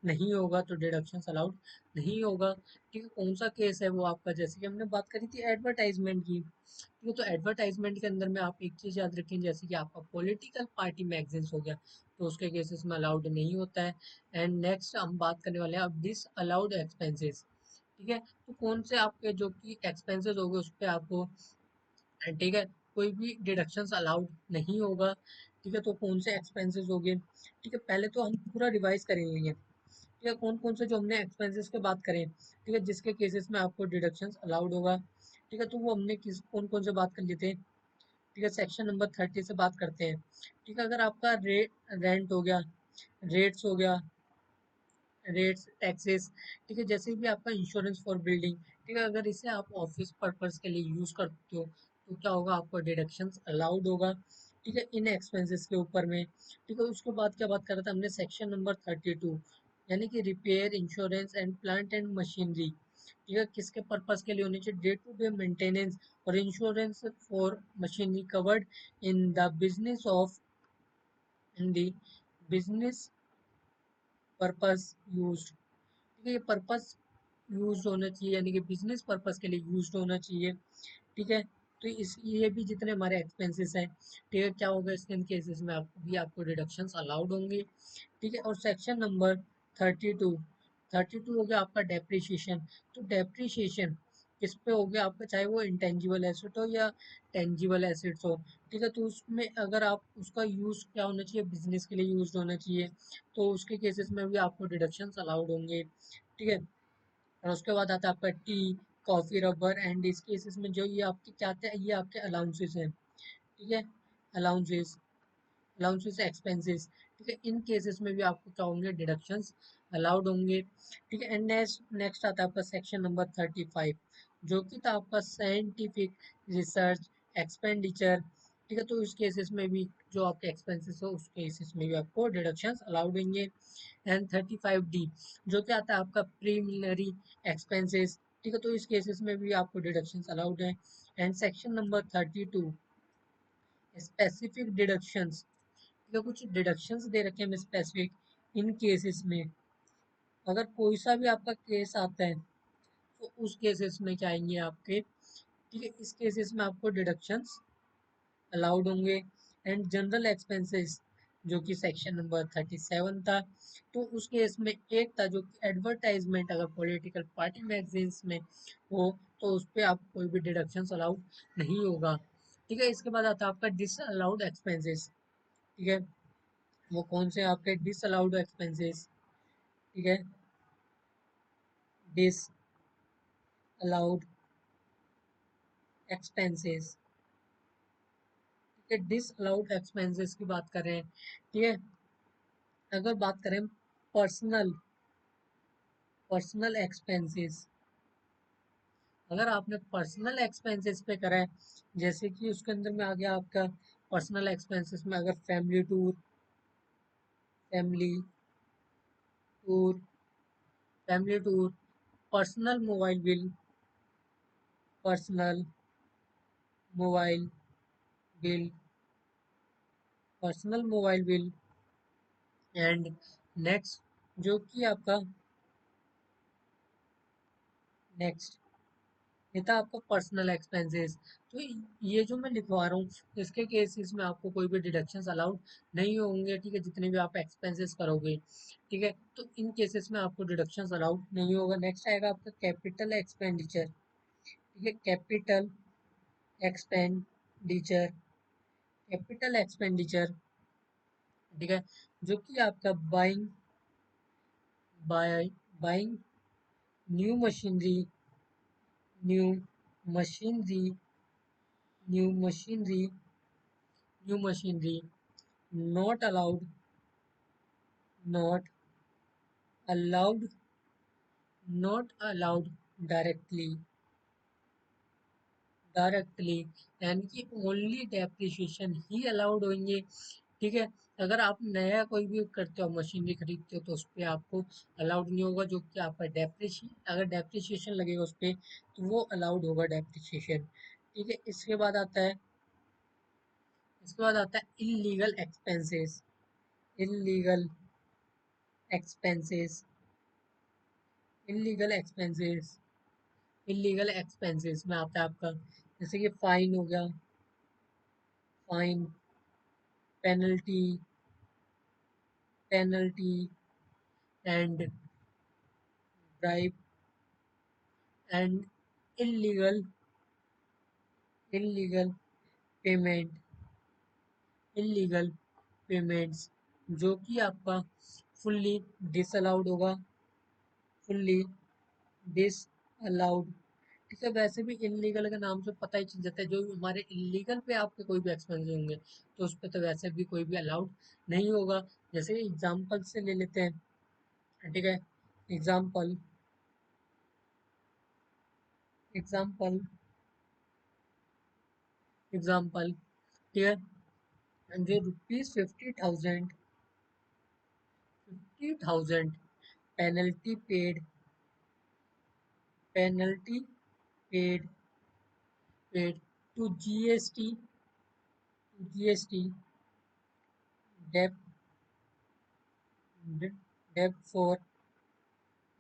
नहीं होगा, तो डिडक्शंस अलाउड नहीं होगा, ठीक है। कौन सा केस है वो आपका, जैसे कि हमने बात करी थी एडवर्टाइजमेंट की, ठीक है। तो एडवर्टाइजमेंट के अंदर में आप एक चीज़ याद रखें, जैसे कि आपका पॉलिटिकल पार्टी मैगजीन्स हो गया, तो उसके केसेस में अलाउड नहीं होता है। एंड नेक्स्ट हम बात करने वाले हैं अब डिस अलाउड एक्सपेंसेस, ठीक है। तो कौन से आपके जो कि एक्सपेंसेस हो गए उस पर आपको, ठीक है, कोई भी डिडक्शंस अलाउड नहीं होगा, ठीक है, तो कौन से एक्सपेंसेस हो गए। ठीक है, पहले तो हम पूरा रिवाइज करेंगे। ठीक है, कौन कौन से जो हमने एक्सपेंसेस की बात करें, ठीक है, जिसके केसेस में आपको डिडक्शंस अलाउड होगा। ठीक है, तो वो हमने किस कौन कौन से बात कर लिए थे। ठीक है, सेक्शन नंबर 30 से बात करते हैं। ठीक है, अगर आपका रेंट हो गया, रेट्स हो गया, रेट्स टैक्सेस, ठीक है, जैसे भी आपका इंश्योरेंस फॉर बिल्डिंग, ठीक है, अगर इसे आप ऑफिस पर्पस के लिए यूज करते हो तो क्या होगा, आपको डिडक्शंस अलाउड होगा। ठीक है, इन एक्सपेंसेस के ऊपर में। ठीक है, उसके बाद क्या बात कर रहा था हमने, सेक्शन नंबर 32, यानी कि repair insurance and plant and machinery. ठीक है, किसके पर्पस के लिए होनी चाहिए, डे टू डे मेंटेनेंस और insurance for machinery covered in the business of, in the business purpose use. ठीक है, ये पर्पस यूज होना चाहिए, यानी कि बिजनेस पर्पस के लिए यूज होना चाहिए। ठीक है, तो इस ये भी जितने हमारे एक्सपेंसेस हैं, ठीक है, क्या होगा इसके इन केसेस में आपको भी आपको डिडक्शंस अलाउड होंगे। ठीक है, और सेक्शन नंबर 32, 32 हो गया आपका डेप्रिशिएशन। तो डेप्रिशिएशन किस पे हो गया आपका, चाहे वो इंटेंजिबल एसेट हो या टेंजिबल एसेट्स हो। ठीक है, तो उसमें अगर आप उसका यूज क्या होना चाहिए, बिजनेस के लिए यूज होना चाहिए, तो उसके केसेस में भी आपको डिडक्शंस अलाउड होंगे। ठीक है, और उसके बाद आता है आपका टी, कॉफी, रबर एंड इस केसेस में जो ये आपके क्या आते हैं, ये आपके अलाउंसेस हैं। ठीक है, अलाउंसेस, अलाउंसेस एक्सपेंसेस। ठीक है, इन केसेस में भी आपको क्या होंगे, डिडक्शंस अलाउड होंगे। ठीक है, एंड नेक्स्ट नेक्स्ट आता है आपका सेक्शन नंबर 35, जो कि था आपका साइंटिफिक रिसर्च एक्सपेंडिचर। ठीक है, तो इस केसेस में भी जो आपके एक्सपेंसेस हो उस केसेस में भी आपको डिडक्शंस अलाउड होंगे। एंड 35D, जो कि आता है आपका प्रीलिमिनरी एक्सपेंसेस। ठीक है, तो इस केसेस में भी आपको डिडक्शंस अलाउड है। And section number 32, specific deductions. ठीक है, कुछ डिडक्शंस दे रखे हैं स्पेसिफिक, इन केसेस में अगर कोई सा भी आपका केस आता है तो उस केसेस में क्या आएंगे आपके। ठीक है, इस केसेस में आपको डिडक्शंस अलाउड होंगे। एंड जनरल एक्सपेंसेस, जो कि सेक्शन नंबर 37 था, तो उस केस में एक था जो कि एडवर्टाइजमेंट अगर पॉलिटिकल पार्टी मैगजीन्स में हो तो उस पर आप कोई भी डिडक्शंस अलाउड नहीं होगा। ठीक है, इसके बाद आता है आपका डिसअलाउड एक्सपेंसेस। ठीक है, वो कौन से आपके डिसअलाउड एक्सपेंसेस। ठीक है, डिसअलाउड एक्सपेंसेस। ठीक है, डिसअलाउड एक्सपेंसेस की बात कर रहे हैं। ठीक है, अगर बात करें पर्सनल पर्सनल एक्सपेंसेस, अगर आपने पर्सनल एक्सपेंसेस पे करा है, जैसे कि उसके अंदर में आ गया आपका पर्सनल एक्सपेंसेस में अगर family tour family tour, personal mobile bill, personal mobile bill, personal mobile bill, and next जो कि आपका नेक्स्ट ये था आपका पर्सनल एक्सपेंसेस। तो ये जो मैं लिखवा रहा हूँ इसके केसेस में आपको कोई भी डिडक्शंस अलाउड नहीं होंगे। ठीक है, जितने भी आप एक्सपेंसेस करोगे, ठीक है, तो इन केसेस में आपको डिडक्शंस अलाउड नहीं होगा। नेक्स्ट आएगा आपका कैपिटल एक्सपेंडिचर। ठीक है, एक्सपेंडिचर कैपिटल एक्सपेंडिचर। ठीक है, जो कि आपका by buying new machinery new machinery new machinery new machinery, not allowed not allowed not allowed directly directly, यानी कि ओनली डेप्रिसिएशन ही अलाउड होंगे। ठीक है, अगर आप नया कोई भी करते हो, मशीनरी खरीदते हो, तो उस पर आपको अलाउड नहीं होगा, जो कि आपका डेप्रिशिएशन, अगर डेप्रिसिएशन लगेगा उस पर तो वो अलाउड होगा डेप्रिसिएशन। ठीक है, इसके बाद आता है illegal expenses. Illegal expenses illegal expenses illegal expenses में आता है आपका, जैसे कि फाइन हो गया, fine, penalty penalty and bribe and illegal illegal payment illegal payments जो कि आपका फुल्ली डिसअलाउड होगा, फुल्ली डिसअलाउड। ठीक है, वैसे भी इलीगल के नाम से पता ही चल जाता है, जो हमारे इलीगल पे आपके कोई भी एक्सपेंस होंगे तो उस पर तो वैसे भी कोई भी अलाउड नहीं होगा। जैसे एग्जांपल से ले लेते हैं, ठीक है, एग्जांपल एग्जांपल एग्जांपल ठीक है, जो ₹50,000 penalty penalty paid paid to GST डेप डेप for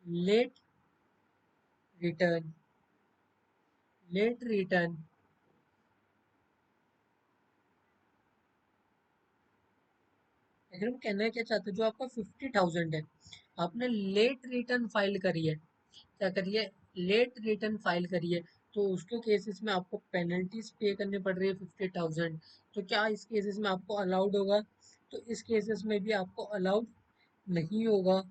late return late return. लेकिन हम कहना क्या चाहते हैं, जो आपका 50,000 है, आपने लेट रिटर्न फाइल करी है, क्या करिए, लेट रिटर्न फाइल करिए, तो उसके केसेस में आपको पेनल्टीज पे करनी पड़ रही है 50,000। तो क्या इस केसेस में आपको अलाउड होगा? तो इस केसेस में भी आपको नहीं होगा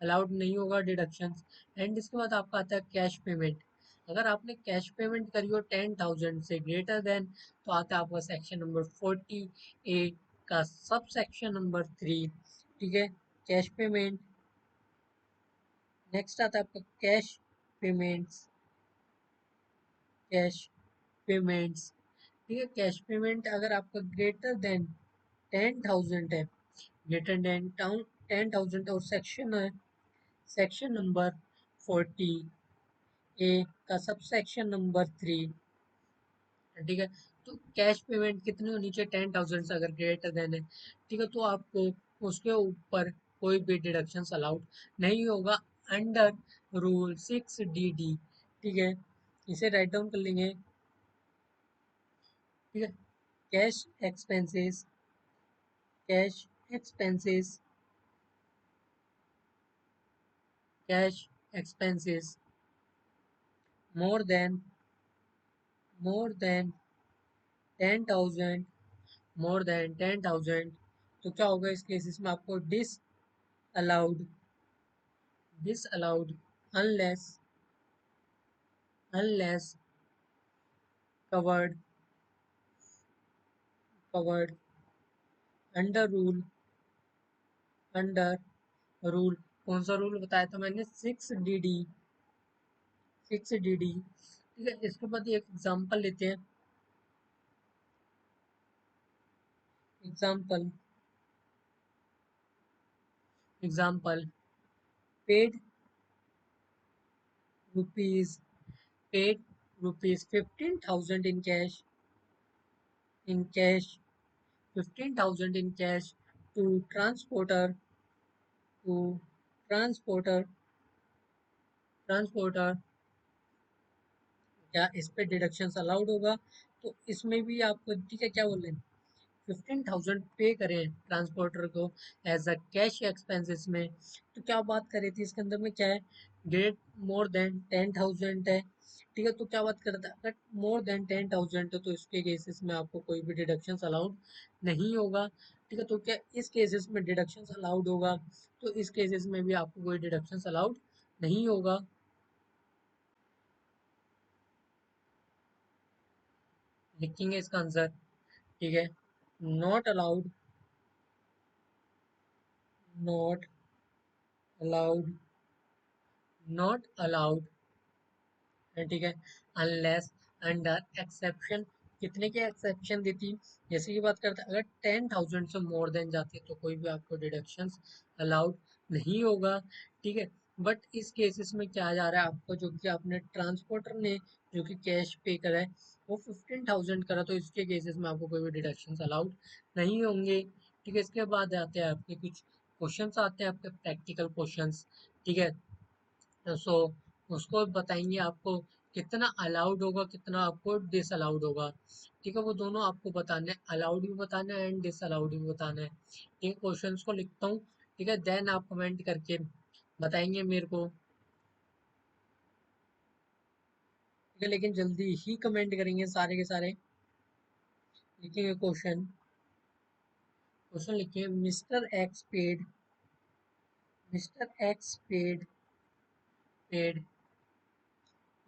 अलाउड नहीं होगा डिडक्शंस। एंड इसके बाद आपका आता है कैश पेमेंट। अगर आपने कैश पेमेंट करी हो 10,000 से ग्रेटर देन, तो आता है आपका सेक्शन नंबर 40A का सब सेक्शन नंबर 3। ठीक है, कैश पेमेंट। नेक्स्ट आता है आपका पेमेंट्स कैश पेमेंट्स ठीक है, कैश पेमेंट अगर आपका ग्रेटर देन 10,000 है, ग्रेटर देन 10,000 और सेक्शन है सेक्शन नंबर 40A का सब सेक्शन नंबर 3। ठीक है, तो कैश पेमेंट कितनी होनी चाहिए? 10,000 से अगर ग्रेटर देन है, ठीक है, तो आपको उसके ऊपर कोई भी डिडक्शन अलाउड नहीं होगा अंडर रूल 6DD। ठीक है, इसे राइट डाउन कर लेंगे। ठीक है, cash expenses cash expenses cash expenses more than more than 10,000 more than 10,000, तो क्या होगा इस केसेस में? आपको allowed disallowed unless covered covered under under rule. कौन सा रूल बताया था मैंने? 6DD 6DD। ठीक है, इसके बाद एक एग्जांपल लेते हैं। Example example paid rupees paid rupees 15,000 in cash 15,000 in cash to to transporter transporter। क्या इस पे डिडक्शन अलाउड होगा? तो इसमें भी आपको, ठीक है, क्या बोल रहे हैं, 15,000 पे करें ट्रांसपोर्टर को एज अ कैश एक्सपेंसेस में। तो क्या बात कर रही थी इसके अंदर में, क्या है, ग्रेट मोर देन 10,000 है। ठीक है, तो क्या बात कर रहा था, अगर मोर देन 10,000 है तो इसके केसेस में आपको कोई भी डिडक्शन अलाउड नहीं होगा। ठीक है, तो क्या इस केसेस में डिडक्शन अलाउड होगा? तो इस केसेस में भी आपको कोई डिडक्शन अलाउड नहीं होगा। लिखेंगे इसका आंसर। ठीक है, not allowed not allowed not allowed ठीक है, अनलेस अंडर एक्सेप्शन। कितने के एक्सेप्शन देती? जैसे की बात करते हैं, अगर 10,000 से मोर देन जाती है तो कोई भी आपको डिडक्शंस अलाउड नहीं होगा। ठीक है, बट इस केसेस में क्या जा रहा है, आपको जो कि आपने ट्रांसपोर्टर ने जो कि कैश पे करा है वो 15,000 करा, तो इसके केसेस में आपको कोई भी डिडक्शंस अलाउड नहीं होंगे। ठीक है, इसके बाद आते हैं आपके कुछ क्वेश्चंस आते हैं, आपके प्रैक्टिकल क्वेश्चंस। ठीक है, सो उसको बताएंगे आपको कितना अलाउड होगा, कितना आपको डिसअलाउड होगा। ठीक है, वो दोनों आपको बताने, अलाउड भी बताना है एंड डिसअलाउड भी बताना है। ठीक है, क्वेश्चंस को लिखता हूँ, ठीक है, देन आप कमेंट करके बताएंगे मेरे को। ठीक है, लेकिन जल्दी ही कमेंट करेंगे सारे के सारे। लिखेंगे क्वेश्चन। क्वेश्चन लिखिए, mister X paid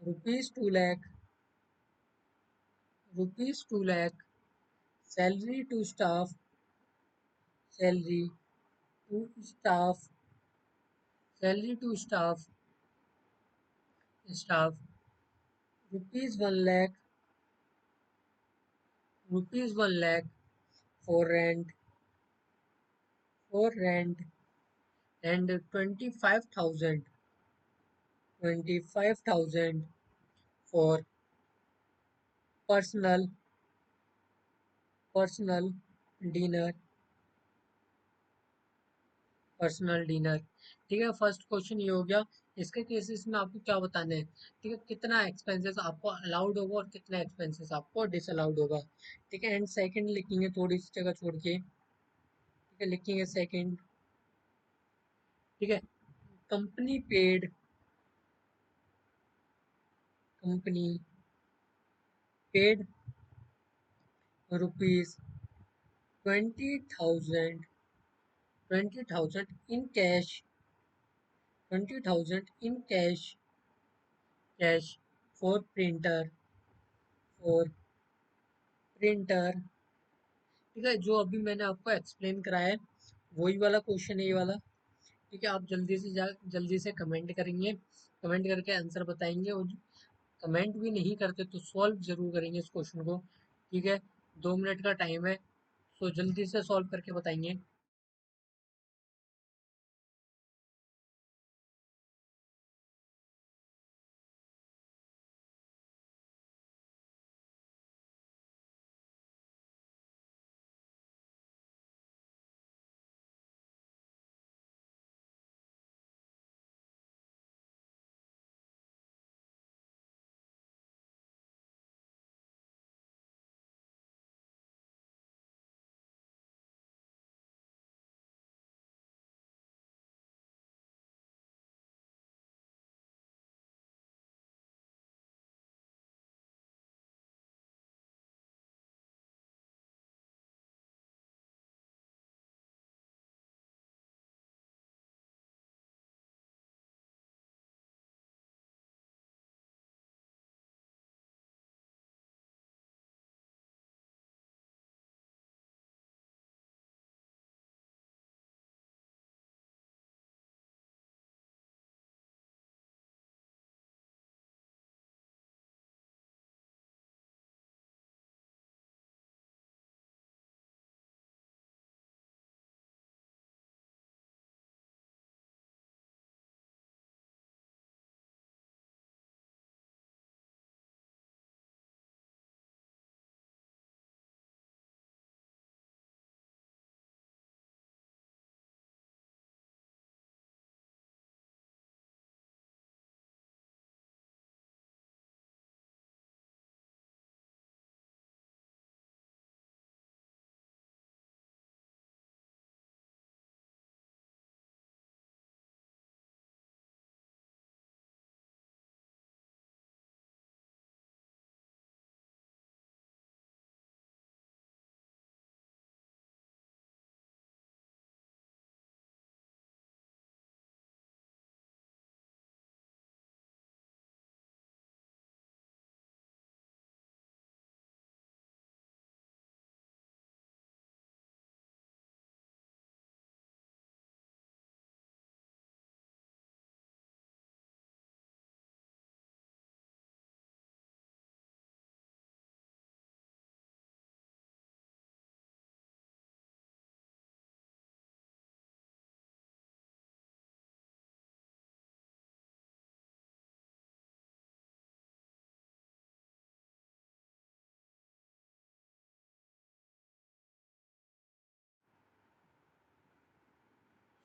rupees 2 lakh, salary to staff, salary to staff salary to staff rupees 1 lakh, rupees 1 lakh for rent and 25,000 for personal personal dinner personal dinner. ठीक है, फर्स्ट क्वेश्चन ये हो गया। इसके केसेस में आपको क्या बताना है, ठीक है, कितना एक्सपेंसेस आपको अलाउड होगा और कितना एक्सपेंसेस आपको डिसअलाउड होगा। ठीक है, एंड सेकंड लिखेंगे थोड़ी सी जगह छोड़ के, ठीक है, लिखेंगे सेकंड। ठीक है, company paid company paid rupees 20,000 in cash, 20,000 in cash for printer. ठीक है, जो अभी मैंने आपको एक्सप्लेन कराया है वही वाला क्वेश्चन है ये वाला। ठीक है, आप जल्दी से कमेंट करेंगे, कमेंट करके आंसर बताएंगे, और कमेंट भी नहीं करते तो सॉल्व जरूर करेंगे इस क्वेश्चन को। ठीक है, 2 मिनट का टाइम है, तो जल्दी से सॉल्व करके बताएंगे।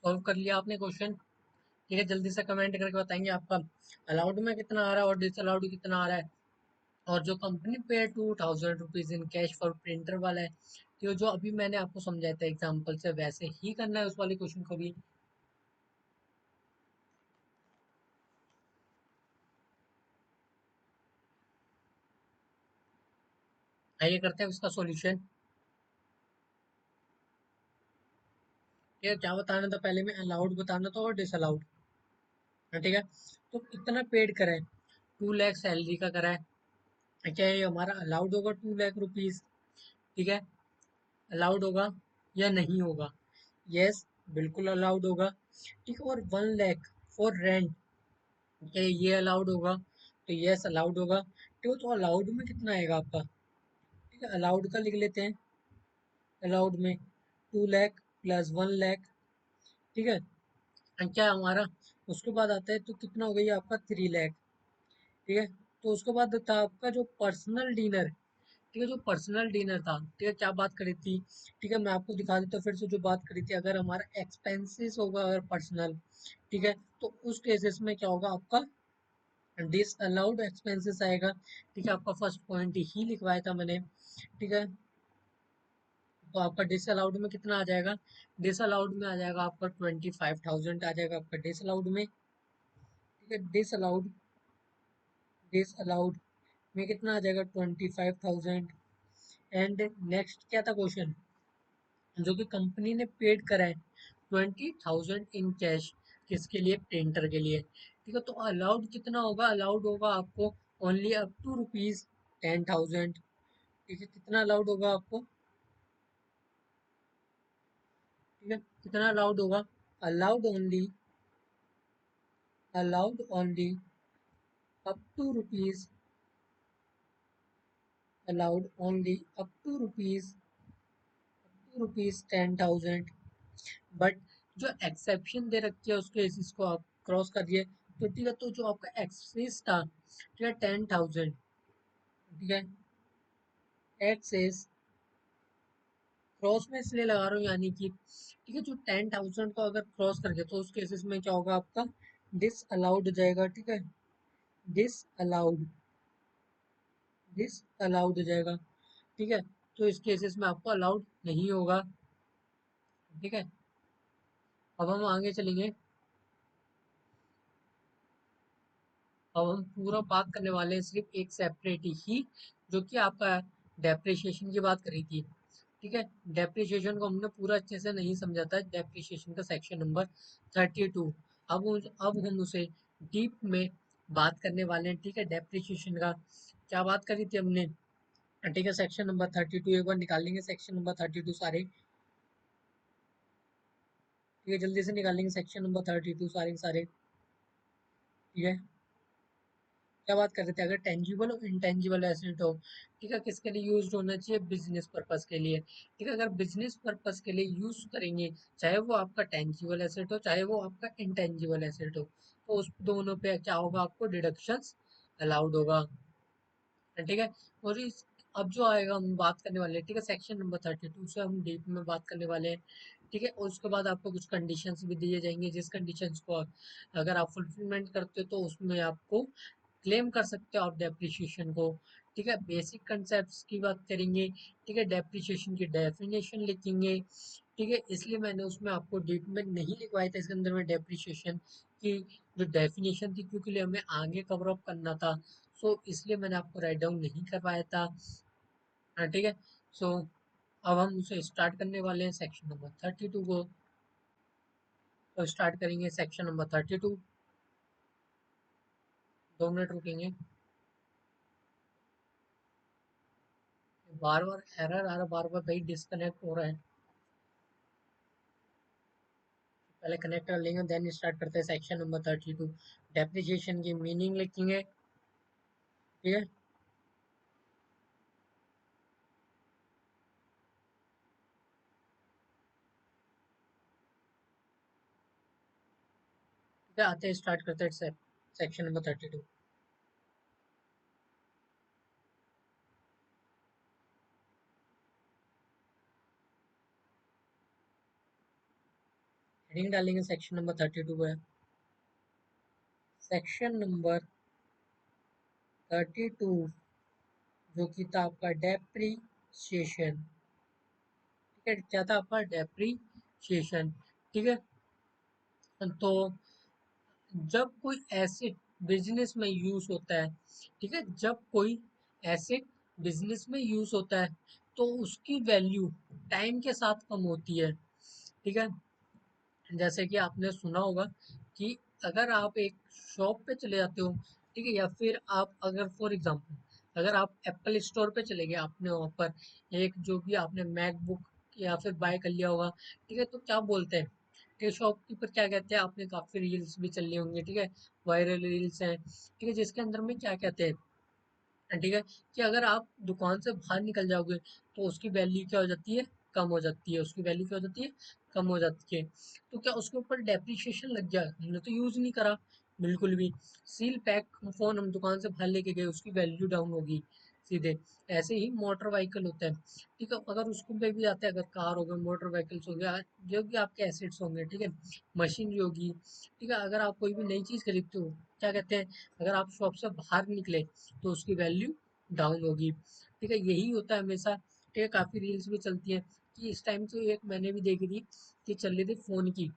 सॉल्व कर लिया आपने क्वेश्चन? ठीक है, जल्दी से कमेंट करके बताएंगे आपका अलाउड में कितना आ रहा है और डिसअलाउड कितना आ रहा है। और जो कंपनी पे 2,000 rupees in cash for printer वाला है, तो जो अभी मैंने आपको समझाया था एग्जाम्पल से, वैसे ही करना है उस वाले क्वेश्चन को भी। आइए करते हैं उसका सॉल्यूशन। ये क्या बताना था पहले में, अलाउड बताना था और डिसअलाउड। ठीक है, तो कितना पेड करा है, 2 लाख सैलरी का करा है। क्या ये हमारा अलाउड होगा 2 लाख रुपीज? ठीक है, अलाउड होगा या नहीं होगा? यस, बिल्कुल अलाउड होगा। ठीक है, और 1 लाख फॉर रेंट, क्या ये अलाउड होगा? तो यस अलाउड होगा। ठीक है, तो अलाउड में कितना आएगा आपका? ठीक है, अलाउड का लिख लेते हैं। अलाउड में 2 लाख प्लस 1 लाख। ठीक है, and क्या हमारा उसके बाद आता है, तो कितना हो गई आपका 3 लाख। ठीक है, तो उसके बाद था आपका जो पर्सनल डिनर। ठीक है, जो पर्सनल डिनर था, ठीक है, क्या बात करी थी? ठीक है, मैं आपको दिखा देता हूँ फिर से जो बात करी थी। अगर हमारा एक्सपेंसेस होगा अगर पर्सनल, ठीक है, तो उस केसेस में क्या होगा आपका? डिस अलाउड एक्सपेंसेस आएगा। ठीक है, आपका फर्स्ट पॉइंट ही लिखवाया था मैंने। ठीक है, तो आपका डिस अलाउड में कितना आ जाएगा? डिस अलाउड में आ जाएगा आपका 25,000 आ जाएगा आपका डिस अलाउड में। ठीक है, डिस अलाउड में कितना आ जाएगा? 25,000। एंड नेक्स्ट क्या था क्वेश्चन, जो कि कंपनी ने पेड करा है 20,000 इन कैश, किसके लिए? प्रिंटर के लिए। ठीक है, तो अलाउड कितना होगा? अलाउड होगा आपको ओनली अप टू रुपीज 10,000। ठीक है, कितना अलाउड होगा आपको? ठीक है, कितना अलाउड होगा? Allowed only, allowed only up to rupees, allowed only up to rupees 10,000। But जो एक्सेप्शन दे रखी है उसके इसको आप क्रॉस कर दिए, तो ठीक है, तो जो आपका एक्सेस था, ठीक है, 10,000। ठीक है, एक्सेस क्रॉस में इसलिए लगा रहा हूँ, यानी कि ठीक है, जो 10,000 को अगर क्रॉस कर गया तो उस केसेस में क्या होगा आपका? डिस अलाउड हो जाएगा। ठीक है, डिस अलाउड, डिस अलाउड हो जाएगा। ठीक है, तो इस केसेस में आपको अलाउड नहीं होगा। ठीक है, अब हम आगे चलेंगे। अब हम पूरा बात करने वाले हैं सिर्फ एक सेपरेट ही, जो कि आपका डेप्रिसिएशन की बात करी थी। ठीक है, डेप्रिसिएशन को हमने पूरा अच्छे से नहीं समझा था, डेप्रिसिएशन का सेक्शन नंबर 32। अब हम उसे डीप में बात करने वाले हैं। ठीक है, डेप्रिसिएशन का क्या बात करी थी हमने? ठीक है, सेक्शन नंबर 32 एक बार निकाल लेंगे, सेक्शन नंबर 32 सारे। ठीक है, जल्दी से निकालेंगे सेक्शन नंबर 32 सारे के सारे। ठीक है, क्या बात कर रहे थे? अगर टेंजिबल और इंटेंजिबल एसेट हो, ठीक है, किसके लिए यूज होना चाहिए? बिजनेस पर्पस के लिए। ठीक है, अगर बिजनेस पर्पस के लिए यूज करेंगे, चाहे वो आपका टेंजिबल एसेट हो चाहे वो आपका इंटेंजिबल एसेट हो, तो उस दोनों पे क्या होगा? आपको डिडक्शंस अलाउड होगा। ठीक है, और इस अब जो आएगा हम बात करने वाले हैं। ठीक है, सेक्शन नंबर 32 से हम डीप में बात करने वाले हैं। ठीक है, और उसके बाद आपको कुछ कंडीशंस भी दिए जाएंगे, जिस कंडीशंस को अगर आप फुलफिलमेंट करते हो तो उसमें आपको क्लेम कर सकते हो आप डेप्रिसिएशन को। ठीक है, बेसिक कंसेप्ट की बात करेंगे। ठीक है, डेप्रिसिएशन की डेफिनेशन लिखेंगे। ठीक है, इसलिए मैंने उसमें आपको डीप में नहीं लिखवाया था इसके अंदर में डेप्रिसिएशन की जो डेफिनेशन थी, क्योंकि हमें आगे कवर अप करना था। सो इसलिए मैंने आपको राइट डाउन नहीं करवाया था। हाँ, ठीक है। सो अब हम उसे स्टार्ट करने वाले हैं सेक्शन नंबर 32 को। तो स्टार्ट करेंगे सेक्शन नंबर 32। 2 मिनट रुकेंगे, बार बार एरर आ रहा, बार बार भाई डिस्कनेक्ट हो रहा है। पहले कनेक्ट कर लेंगे, देन स्टार्ट करते हैं सेक्शन नंबर 32। डेप्रिसिएशन की मीनिंग लिखेंगे। ठीक है, ठीक है, आते हैं स्टार्ट करते हैं सेक्शन नंबर 32। हेडिंग डालेंगे सेक्शन नंबर 32 पे। सेक्शन नंबर 32 जो कि था आपका डेप्रीशिएशन। ठीक है, क्या था आपका? डेप्रीशिएशन। ठीक है, तो जब कोई एसेट बिजनेस में यूज होता है, ठीक है, जब कोई एसेट बिजनेस में यूज होता है तो उसकी वैल्यू टाइम के साथ कम होती है। ठीक है, जैसे कि आपने सुना होगा कि अगर आप एक शॉप पे चले जाते हो, ठीक है, या फिर आप अगर फॉर एग्जांपल अगर आप एप्पल स्टोर पे चले गए, आपने वहाँ पर एक जो भी आपने मैकबुक या फिर बाय कर लिया होगा, ठीक है, तो क्या बोलते हैं, ठीक है, शॉपकीपर क्या कहते हैं, आपने काफी रील्स भी चल रही होंगी, ठीक है, वायरल रील्स हैं, ठीक है, जिसके अंदर में क्या कहते हैं, ठीक है, कि अगर आप दुकान से बाहर निकल जाओगे तो उसकी वैल्यू क्या हो जाती है, कम हो जाती है, उसकी वैल्यू क्या हो जाती है, कम हो जाती है। तो क्या उसके ऊपर डेप्रिसिएशन लग गया, हमने तो यूज नहीं करा बिल्कुल भी, सील पैक फोन हम दुकान से बाहर लेके गए, उसकी वैल्यू डाउन होगी सीधे। ऐसे ही मोटर व्हीकल होता है, ठीक है, अगर उसको पे भी आता है, अगर कार हो गए, मोटर व्हीकल्स हो गया, जो भी आपके एसेट्स होंगे, ठीक है, मशीनरी होगी, ठीक है, अगर आप कोई भी नई चीज खरीदते हो, क्या कहते हैं, अगर आप शॉप से बाहर निकले तो उसकी वैल्यू डाउन होगी, ठीक है, यही होता है हमेशा, ठीक है, काफी रील्स भी चलती है कि इस टाइम तो एक मैंने भी देखी थी कि चल रही थी फोन की,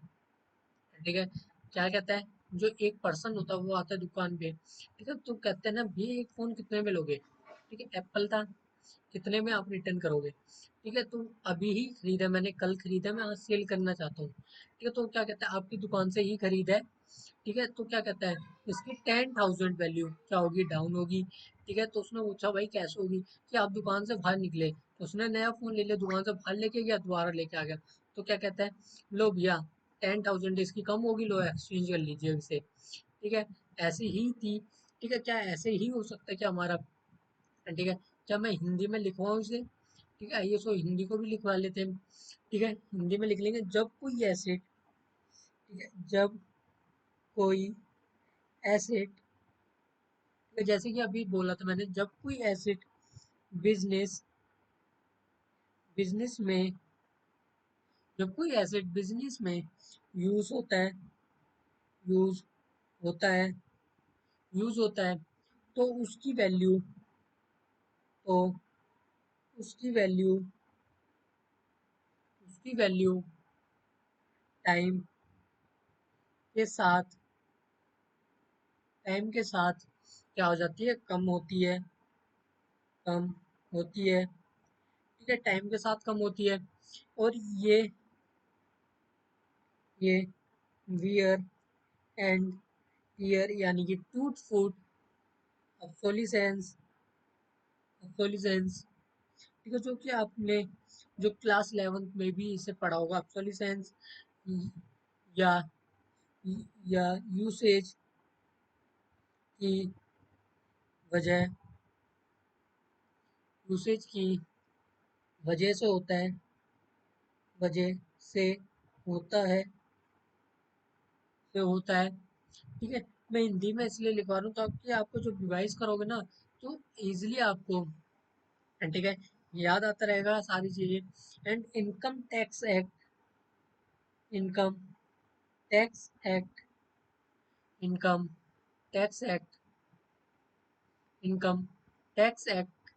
ठीक है, क्या कहता है, जो एक पर्सन होता है वो आता है दुकान पे, ठीक है, तो कहते हैं ना, ये एक फोन कितने में लोगे, ठीक है, एप्पल था, कितने में आप रिटर्न करोगे, ठीक है, तो अभी ही खरीदा मैंने, कल खरीदा, मैं आज सेल करना चाहता हूँ, ठीक है, तो क्या कहता है, आपकी दुकान से ही खरीदा है, ठीक है, तो क्या कहता है, इसकी 10,000 वैल्यू क्या होगी, डाउन होगी, ठीक है, तो उसने पूछा भाई कैसे होगी, कि आप दुकान से बाहर निकले, तो उसने नया फोन ले लिया, दुकान से बाहर लेके गया, दोबारा लेके आ गया, तो क्या कहता है, लो भैया 10,000 इसकी कम होगी, लो एक्सचेंज कर लीजिए इसे, ठीक है, ऐसी ही थी, ठीक है, क्या ऐसे ही हो सकता है क्या हमारा, ठीक है, क्या मैं हिंदी में लिखवाऊँ इसे, ठीक है, आइए सो हिंदी को भी लिखवा लेते हैं, ठीक है, हिंदी में लिख लेंगे, जब कोई एसेट, ठीक है, जब कोई एसेट, जैसे कि अभी बोला था मैंने, जब कोई एसेट बिजनेस बिजनेस में जब कोई एसेट बिजनेस में यूज होता है यूज होता है यूज होता है, तो तो उसकी वैल्यू उसकी वैल्यू टाइम के साथ टाइम के साथ क्या हो जाती है, कम होती है, ठीक है, टाइम के साथ कम होती है, और ये वियर एंड टीयर यानी कि टूट फूट, ऑब्सोलिसेंस ऑब्सोलिसेंस, ठीक है, जो कि आपने जो क्लास 11th में भी इसे पढ़ा होगा, ऑब्सोलिसेंस या या यूसेज की वजह यूसेज की वजह से होता है वजह से होता है ठीक है, मैं हिंदी में इसलिए लिखवा रहा हूँ ताकि आपको जब रिवाइज करोगे ना, तो इजीली आपको, ठीक है, याद आता रहेगा सारी चीजें। And income tax act income tax act income tax act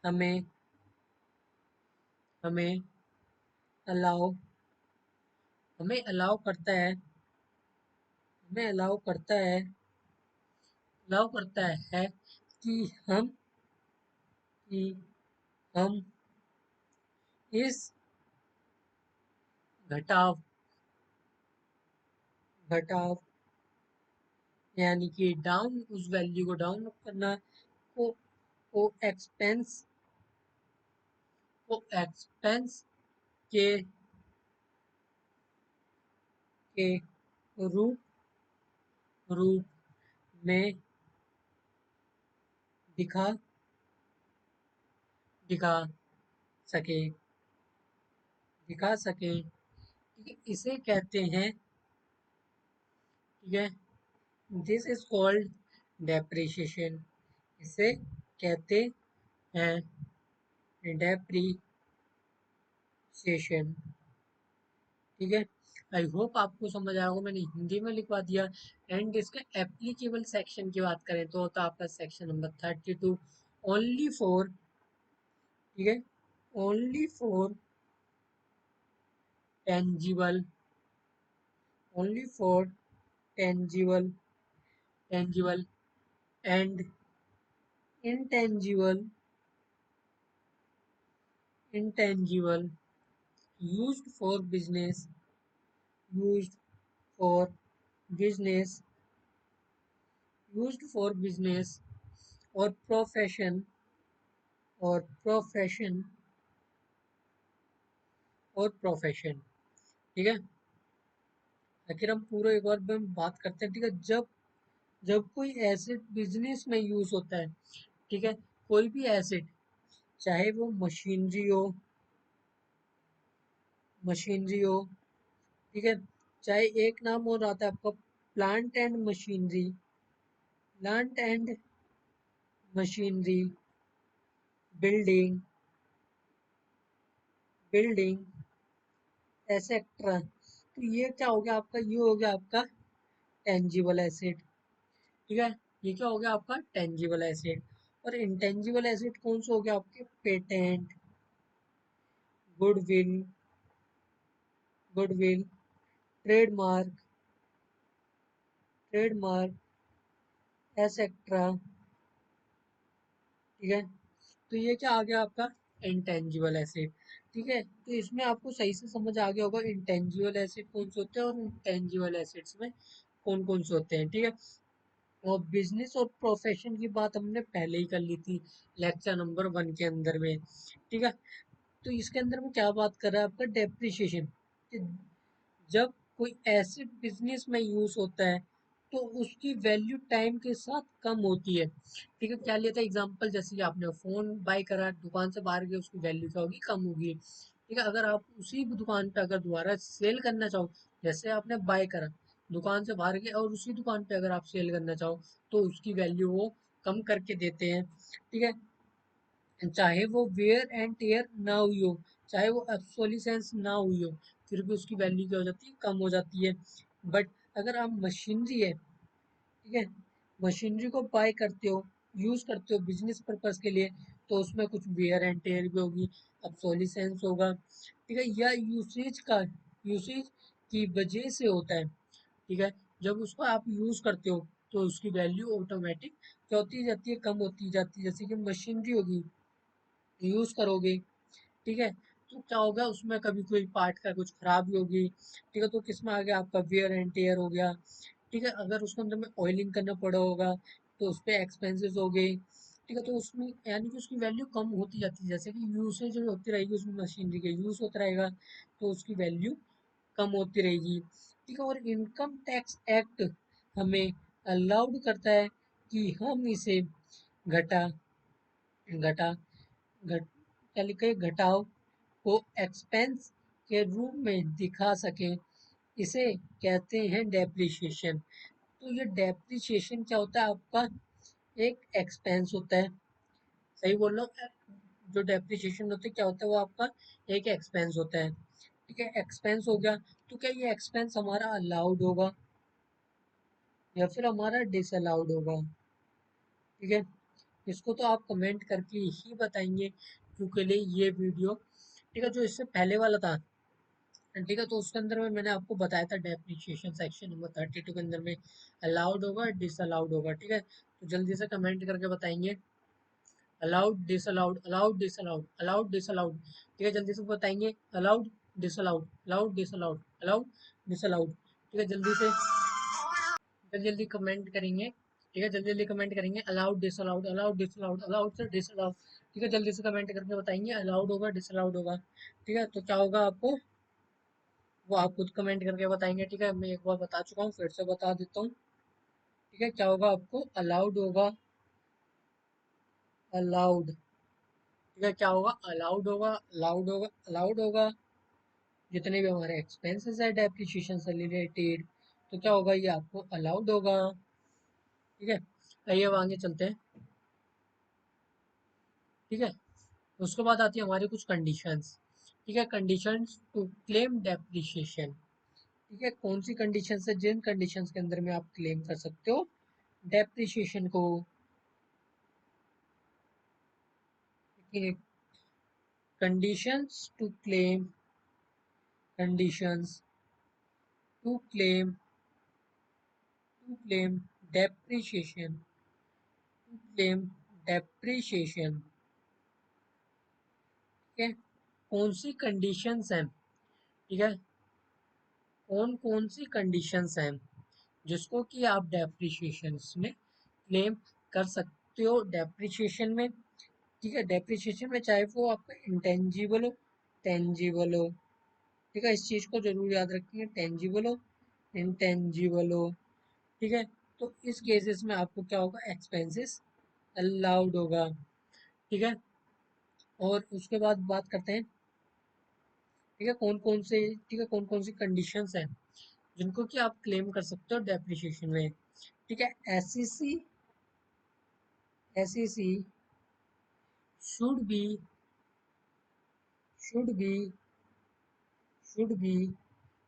हमें हमें अलाउ हमें अलाउ करता है हमें अलाउ करता है कि हम कि हम इस घटाव घटाव यानी कि डाउन, उस वैल्यू को डाउन करना, को को एक्सपेंस को एक्सपेंस के के रूप रूप में दिखा दिखा सके ठीक है, इसे कहते हैं, ठीक है, दिस इज कॉल्ड डेप्रिशिएशन, इसे कहते हैं डेप्रिसिएशन, ठीक है, आई होप आपको समझ आया होगा, मैंने हिंदी में लिखवा दिया। एंड इसका एप्लीकेबल सेक्शन की बात करें तो होता है आपका सेक्शन नंबर 32, ओनली फॉर, ठीक है, only for tangible only for tangible tangible and intangible intangible used for business used for business, used for business or profession, और प्रोफेशन, और प्रोफेशन। ठीक है, आखिर हम पूरा एक बार में बात करते हैं। ठीक है, जब जब कोई एसेट बिजनेस में यूज होता है, ठीक है, कोई भी एसेट, चाहे वो मशीनरी हो, ठीक है, चाहे एक नाम और आता है आपका plant and machinery, plant and machinery, building, building etcetera, तो ये क्या हो गया आपका, ये हो गया आपका टेंजिबल एसेट। ठीक है, ये क्या हो गया आपका टेंजिबल एसेट। और इंटेंजिबल एसेट कौन सा हो गया आपके, patent, goodwill, goodwill, trademark, trademark etcetera. ठीक है, तो ये क्या आ गया आपका इंटेंजिबल एसेट। ठीक है, तो इसमें आपको सही से समझ आ गया होगा इंटेंजिबल एसेट कौन से होते हैं और इंटेंजिबल एसेट्स में कौन कौन से होते हैं। ठीक है, और बिजनेस और प्रोफेशन की बात हमने पहले ही कर ली थी लेक्चर नंबर 1 के अंदर में। ठीक है, तो इसके अंदर में क्या बात कर रहा है आपका डेप्रिसिएशन, जब कोई एसेट बिजनेस में यूज होता है तो उसकी वैल्यू टाइम के साथ कम होती है। ठीक है, क्या लिया था एग्जांपल, जैसे कि आपने फोन बाय करा, दुकान से बाहर गए, उसकी वैल्यू क्या होगी, कम होगी। ठीक है, अगर आप उसी दुकान पे अगर दोबारा सेल करना चाहो, जैसे आपने बाय करा, दुकान से बाहर गए और उसी दुकान पे अगर आप सेल करना चाहो, तो उसकी वैल्यू वो कम करके देते हैं। ठीक है, चाहे वो वेयर एंड टेयर ना हुई हो, चाहे वो obsolescence ना हुई हो, फिर भी उसकी वैल्यू क्या हो जाती है, कम हो जाती है। बट अगर आप मशीनरी है, ठीक है, मशीनरी को बाय करते हो, यूज करते हो बिजनेस पर्पस के लिए, तो उसमें कुछ वेयर एंड टेयर भी होगी, obsolescence होगा। ठीक है, या यूसेज की वजह से होता है। ठीक है, जब उसको आप यूज करते हो तो उसकी वैल्यू ऑटोमेटिक क्या होती जाती है, कम होती जाती है। जैसे कि मशीनरी होगी, यूज करोगे, ठीक है, तो क्या होगा, उसमें कभी कोई पार्ट का कुछ खराबी होगी। ठीक है, तो किसमें आ गया आपका वेयर एंड टेयर हो गया। ठीक है, अगर उसको अंदर में ऑयलिंग करना पड़ा होगा तो उस पर एक्सपेंसेस हो गए। ठीक है, तो उसमें यानी कि उसकी वैल्यू कम होती जाती है, जैसे कि यूसेज होती रहेगी, उसमें मशीनरी का यूज होता रहेगा, तो उसकी वैल्यू कम होती रहेगी। ठीक है, और इनकम टैक्स एक्ट हमें अलाउड करता है कि हम इसे घटा घटा घट क्या लिखे, घटाव को एक्सपेंस के रूप में दिखा सके, इसे कहते हैं डेप्रिसिएशन। तो ये डेप्रिसिएशन क्या होता है आपका, एक एक्सपेंस होता है। सही बोल रहा हूँ, जो डेप्रिसिएशन होता है क्या होता है, वो आपका एक एक्सपेंस होता है। ठीक है, एक्सपेंस हो गया, तो क्या ये एक्सपेंस हमारा अलाउड होगा या फिर हमारा डिसअलाउड होगा। ठीक है, इसको तो आप कमेंट करके ही बताएंगे, क्योंकि लिए ये वीडियो, ठीक है, जो इससे पहले वाला था, ठीक है, तो उसके अंदर में मैंने आपको बताया था डेप्रिसिएशन सेक्शन नंबर 32 के अंदर में अलाउड होगा डिसअलाउड होगा। ठीक है, तो जल्दी से कमेंट करके बताएंगे allowed disallowed, allowed disallowed, allowed disallowed. ठीक है, जल्दी से बताएंगे allowed disallowed, allowed disallowed, allowed disallowed. ठीक है, जल्दी से जल्दी जल्दी कमेंट करेंगे। ठीक है, जल्दी जल्दी कमेंट करेंगे allowed disallowed, allowed disallowed, allowed से डिसअलाउड। ठीक है, जल्दी से कमेंट करके बताएंगे अलाउड होगा डिसअलाउड होगा। ठीक है, तो क्या होगा आपको, वो आप खुद कमेंट करके बताएंगे। ठीक है, मैं एक बार बता चुका हूँ, फिर से बता देता हूँ। ठीक है, क्या होगा आपको, अलाउड होगा, अलाउड। ठीक है, क्या होगा, अलाउड होगा, अलाउड होगा, अलाउड होगा, जितने भी हमारे एक्सपेंसेस है डेप्रिसिएशन से रिलेटेड, तो क्या होगा, ये आपको अलाउड होगा। ठीक है, आइए अब आगे चलते हैं। ठीक है, उसके बाद आती है हमारी कुछ कंडीशंस। ठीक है, कंडीशंस टू क्लेम डेप्रिसिएशन। ठीक है, कौन सी कंडीशंस है, जिन कंडीशंस के अंदर में आप क्लेम कर सकते हो डेप्रिसिएशन को। ठीक है, conditions to claim, conditions to claim depreciation, to claim depreciation. ठीक है, कौन सी कंडीशंस हैं, ठीक है, कौन कौन सी कंडीशंस हैं जिसको कि आप डेप्रिसिएशन में क्लेम कर सकते हो डेप्रिसिएशन में। ठीक है, डेप्रिसिएशन में चाहे वो आपका इंटेंजिबल हो, टेंजिबल हो। ठीक है, इस चीज को जरूर याद रखिए, टेंजिबल हो, इंटेंजिबल हो। ठीक है, तो इस केसेस में आपको क्या होगा, एक्सपेंसेस अलाउड होगा। ठीक है, और उसके बाद बात करते हैं, ठीक है, कौन कौन से, ठीक है, कौन कौन सी कंडीशंस हैं जिनको कि आप क्लेम कर सकते हो डेप्रिसिएशन में। ठीक है, assessee should be should be should be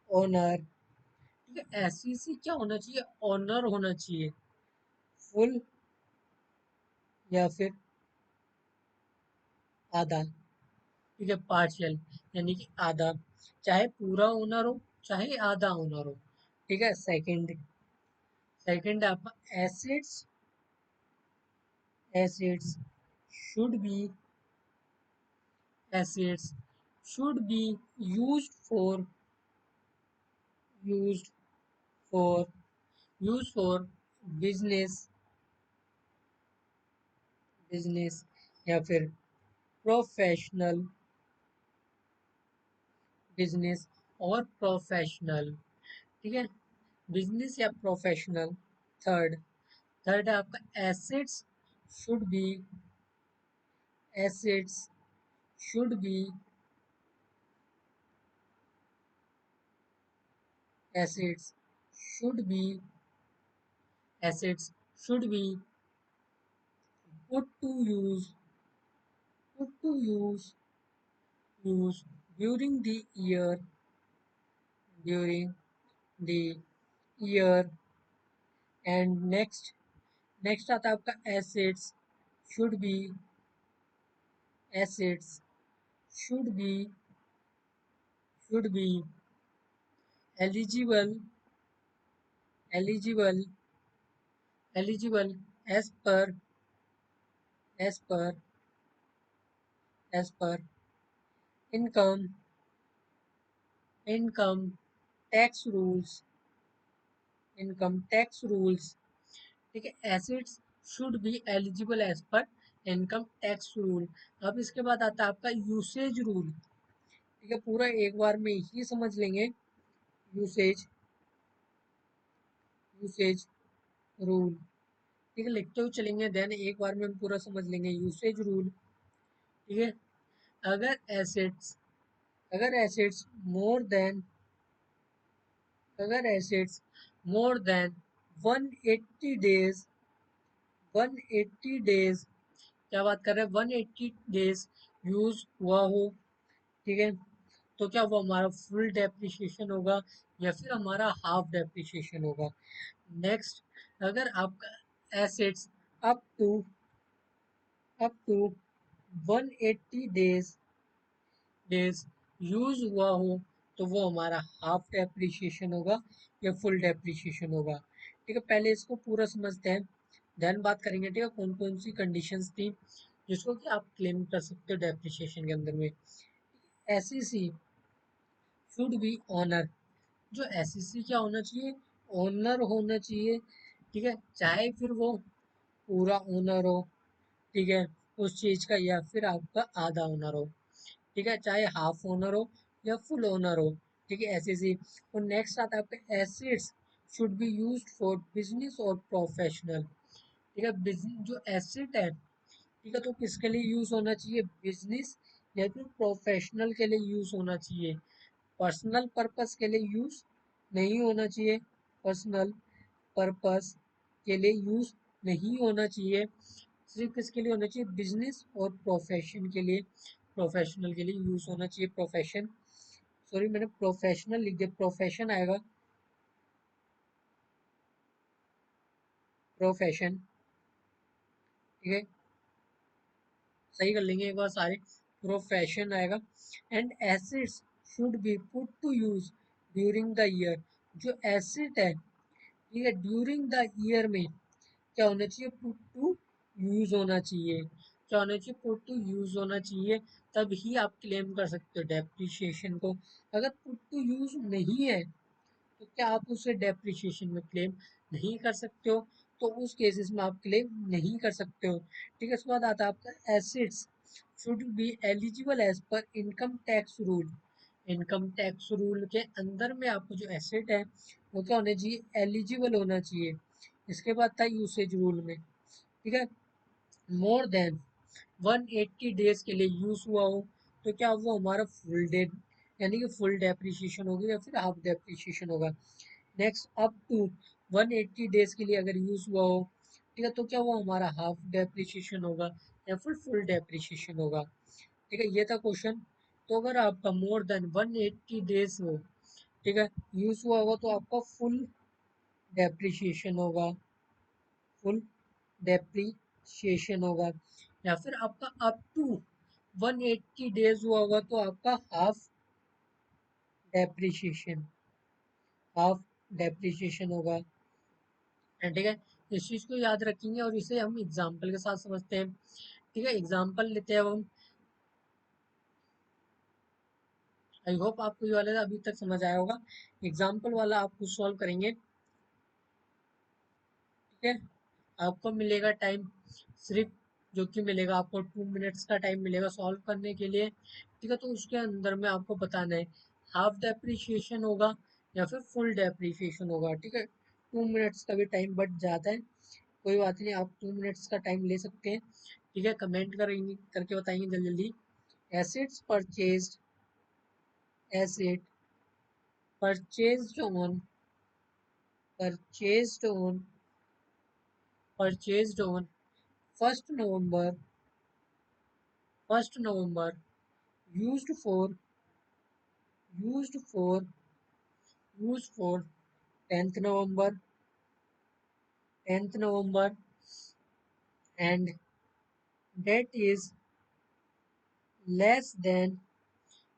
owner. ठीक है, एसईसी क्या होना चाहिए, ऑनर होना चाहिए, फुल या फिर आधा। ठीक है, पार्शियल यानी कि आधा, चाहे पूरा ओनर हो चाहे आधा ओनर हो। ठीक है, सेकंड सेकंड आपका acids should B acids should be used for used for use for business business या फिर प्रोफेशनल बिजनेस और प्रोफेशनल। ठीक है, बिजनेस या प्रोफेशनल। थर्ड थर्ड है आपका assets should B assets should B assets should B assets should B put to use put to use during the during the year and next आता है आपका should be assets should be should be eligible eligible eligible as per as per as per income income tax rules income tax rules। ठीक है, assets should be eligible as per income tax rule. अब इसके बाद आता है आपका यूसेज रूल। ठीक है, पूरा एक बार में ही समझ लेंगे, यूसेज यूसेज रूल। ठीक है, लिखते हुए चलेंगे, देन एक बार में हम पूरा समझ लेंगे यूसेज रूल। ठीक है, अगर एसेट्स अगर एसेट्स मोर देन अगर assets more than 180 days 180 days, क्या बात कर रहे हैं, 180 डेज यूज हुआ हो। ठीक है, तो क्या वो हमारा फुल डेप्रिसिएशन होगा या फिर हमारा हाफ डेप्रिसिएशन होगा। नेक्स्ट, अगर आपका assets up to up to 180 days use हुआ हो तो वो हमारा हाफ डेप्रिसिएशन होगा या फुल डेप्रिसिएशन होगा। ठीक है, पहले इसको पूरा समझते हैं, देन बात करेंगे। ठीक है, कौन कौन सी कंडीशंस थी जिसको कि आप क्लेम कर सकते हो डेप्रिसिएशन के अंदर में। एसईसी शुड बी ऑनर, जो एसईसी क्या होना चाहिए, ओनर होना चाहिए। ठीक है, चाहे फिर वो पूरा ओनर हो, ठीक है, उस चीज का, या फिर आपका आधा ओनर हो। ठीक है, चाहे हाफ ओनर हो या फुल ओनर हो। ठीक है, एसईसी। और नेक्स्ट आता है आपका assets should be used for business और प्रोफेशनल। ठीक है, जो एसेट है, ठीक है, तो किसके लिए यूज होना चाहिए, बिजनेस या फिर प्रोफेशनल के लिए यूज होना चाहिए, पर्सनल पर्पस के लिए यूज नहीं होना चाहिए। पर्सनल पर्पस के लिए यूज नहीं होना चाहिए, सिर्फ किसके लिए होना चाहिए, बिजनेस और प्रोफेशन के लिए, प्रोफेशनल के लिए यूज होना चाहिए। प्रोफेशन, सॉरी मैंने प्रोफेशनल लिख दिया, प्रोफेशन आएगा, प्रोफेशन। ठीक है, सही कर लेंगे एक बार सारे, प्रोफेशन आएगा। And assets should be put to use during the year, जो एसिड है, ठीक है, ड्यूरिंग द ईयर में क्या होना चाहिए, पुट टू यूज होना चाहिए। क्या होना चाहिए, पुट टू यूज होना चाहिए, तब ही आप क्लेम कर सकते हो डेप्रिसिएशन को। अगर पुट टू यूज नहीं है तो क्या आप उसे डेप्रिसिएशन में क्लेम नहीं कर सकते हो? तो उस केसेस में आप क्लेम नहीं कर सकते हो। ठीक है, उसके बाद आता है आपका assets should be eligible as per income tax rule. Income tax rule के अंदर में आपको जो एसेट है वो क्या होना चाहिए, एलिजिबल होना चाहिए। इसके बाद था यूसेज रूल में, ठीक है, मोर देन 180 डेज के लिए यूज हुआ हो तो क्या वो हमारा फुल डे यानी कि फुल डेप्रिसिएशन होगी या फिर हाफ डेप्रिसिएशन होगा। नेक्स्ट अप टू 180 डेज के लिए अगर यूज हुआ हो, ठीक है, तो क्या वो हमारा हाफ डेप्रिसिएशन होगा या फिर फुल डेप्रिसिएशन होगा। ठीक है, ये था क्वेश्चन। तो अगर आपका मोर देन 180 डेज हो, ठीक है, यूज हुआ होगा तो आपका फुल डेप्रिसिएशन होगा, फुल डेप्रिसिएशन होगा। या फिर आपका अप टू 180 डेज हुआ होगा तो आपका डेप्रिसिएशन हाफ डेप्रिसिएशन होगा। ठीक है, इस चीज को याद रखेंगे और इसे हम एग्जाम्पल के साथ समझते हैं। ठीक है, एग्जाम्पल लेते हैं अब हम। आई होप आपको ये वाला अभी तक समझ आया होगा। एग्जाम्पल वाला आप खुद सॉल्व करेंगे। ठीक है, आपको मिलेगा टाइम सिर्फ, जो कि मिलेगा आपको 2 मिनट्स का टाइम मिलेगा सॉल्व करने के लिए। ठीक है, तो उसके अंदर में आपको बताना है हाफ डेप्रिसिएशन होगा या फिर फुल डेप्रिसिएशन होगा। ठीक है, 2 मिनट्स का भी टाइम बच जाता है, कोई बात नहीं, आप 2 मिनट्स का टाइम ले सकते हैं। ठीक है, कमेंट करेंगे करके बताएंगे जल्दी जल्दी। Assets purchased, asset purchased on, purchased on, purchased on first November, first November, used for, used for, used for 10th November, 10th November, and that is less than।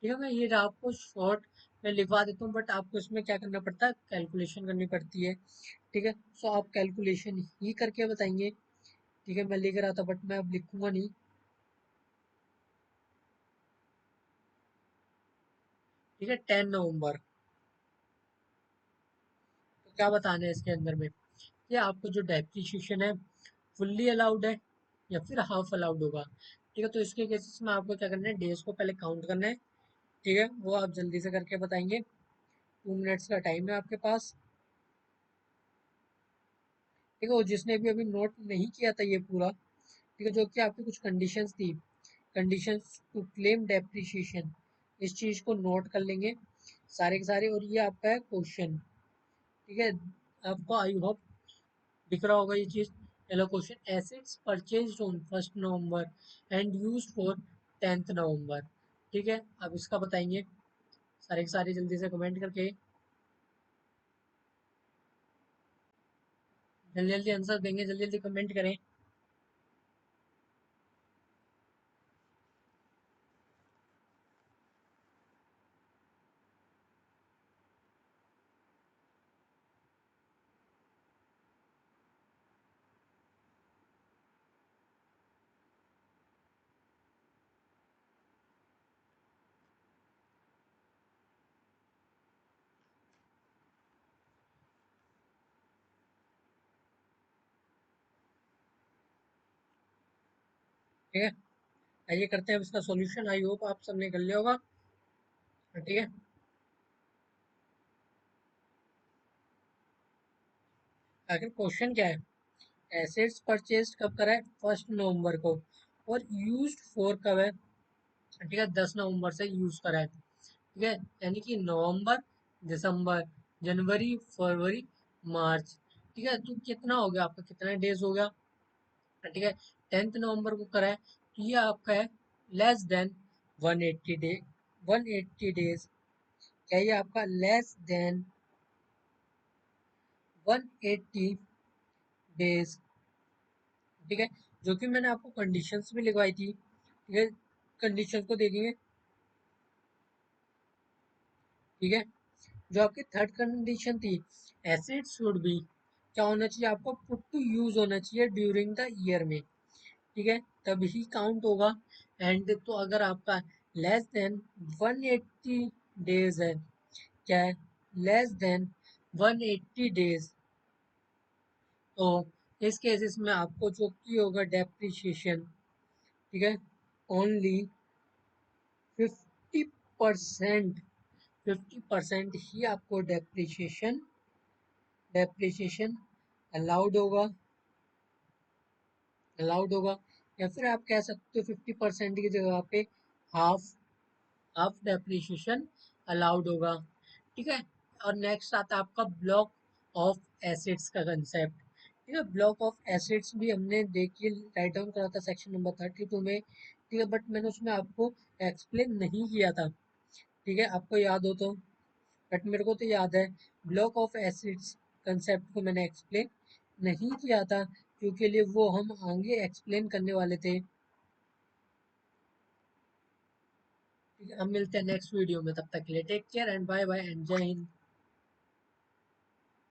ठीक है, मैं ये आपको शॉर्ट में लिखवा देता हूँ, बट आपको इसमें क्या करना पड़ता है, कैलकुलेशन करनी पड़ती है। ठीक है, सो आप कैलकुलेशन ही करके बताएंगे। ठीक है, मैं लिख रहा था बट मैं अब लिखूंगा नहीं। ठीक है, 10 नवंबर। तो क्या बताना है इसके अंदर में, ये आपको जो डेप्रिसिएशन है फुल्ली अलाउड है या फिर हाफ अलाउड होगा। ठीक है, तो इसके केसेस में आपको क्या करना है, डेज को पहले काउंट करना है। ठीक है, वो आप जल्दी से करके बताएंगे, 2 मिनट्स का टाइम है आपके पास। ठीक है, वो जिसने भी अभी नोट नहीं किया था ये पूरा, ठीक है, जो कि आपकी कुछ कंडीशंस थी, कंडीशंस टू क्लेम डेप्रिसिएशन, इस चीज को नोट कर लेंगे सारे के सारे। और ये आपका है क्वेश्चन। ठीक है, आपको आई होप दिख रहा होगा ये चीज। पहला question, assets purchased on 1 November and used for 10th नवंबर। ठीक है, अब इसका बताएंगे सारे के सारे जल्दी से कमेंट करके, जल्दी जल्दी आंसर देंगे, जल्दी जल्दी कमेंट करें। ठीक है, आइए करते हैं अब इसका सॉल्यूशन। आई होप आप सबने कर लिया होगा। ठीक है, आखिर क्वेश्चन क्या है, एसेट्स परचेज कब करा है, 1 नवंबर को, और यूज्ड फॉर कब है, ठीक है, 10 नवंबर से यूज करा है। ठीक है, यानी कि नवंबर, दिसंबर, जनवरी, फरवरी, मार्च। ठीक है, तो कितना हो गया आपका, कितना डेज हो गया। ठीक है, 10th नवंबर को करा है तो ये आपका है लेस देन 180 डे, 180 डेज। क्या ये आपका लेस देन 180 डेज। ठीक है, जो कि मैंने आपको कंडीशंस भी लिखवाई थी। ठीक है, कंडीशंस को देखेंगे। ठीक है, जो आपकी थर्ड कंडीशन थी, एसेट्स शुड बी, क्या होना चाहिए आपको, पुट टू यूज होना चाहिए ड्यूरिंग द ईयर में। ठीक है, तभी काउंट होगा। एंड तो अगर आपका लेस देन 180 डेज है, क्या है, लेस देन 180 डेज, तो इस केसेस में आपको जो की होगा डेप्रिशिएशन, ठीक है, ओनली 50%, 50% ही आपको डेप्रिशिएशन अलाउड होगा, या फिर आप कह सकते हो 50% की जगह पे हाफ हाफ डेप्रिशिएशन अलाउड होगा, ठीक है। और नेक्स्ट आता है आपका ब्लॉक ऑफ एसिड्स का कंसेप्ट, ठीक है। ब्लॉक ऑफ एसिड्स भी हमने देखिए राइट डाउन करा था सेक्शन नंबर 32 में, ठीक है, बट मैंने उसमें आपको एक्सप्लेन नहीं किया था, ठीक है, आपको याद हो तो, बट मेरे को तो याद है ब्लॉक ऑफ एसिड्स कंसेप्ट को मैंने एक्सप्लेन नहीं किया था, क्योंकि लिए वो हम आगे एक्सप्लेन करने वाले थे, ठीक है। हम मिलते हैं नेक्स्ट वीडियो में, तब तक के लिए take care and bye bye and जय हिंद।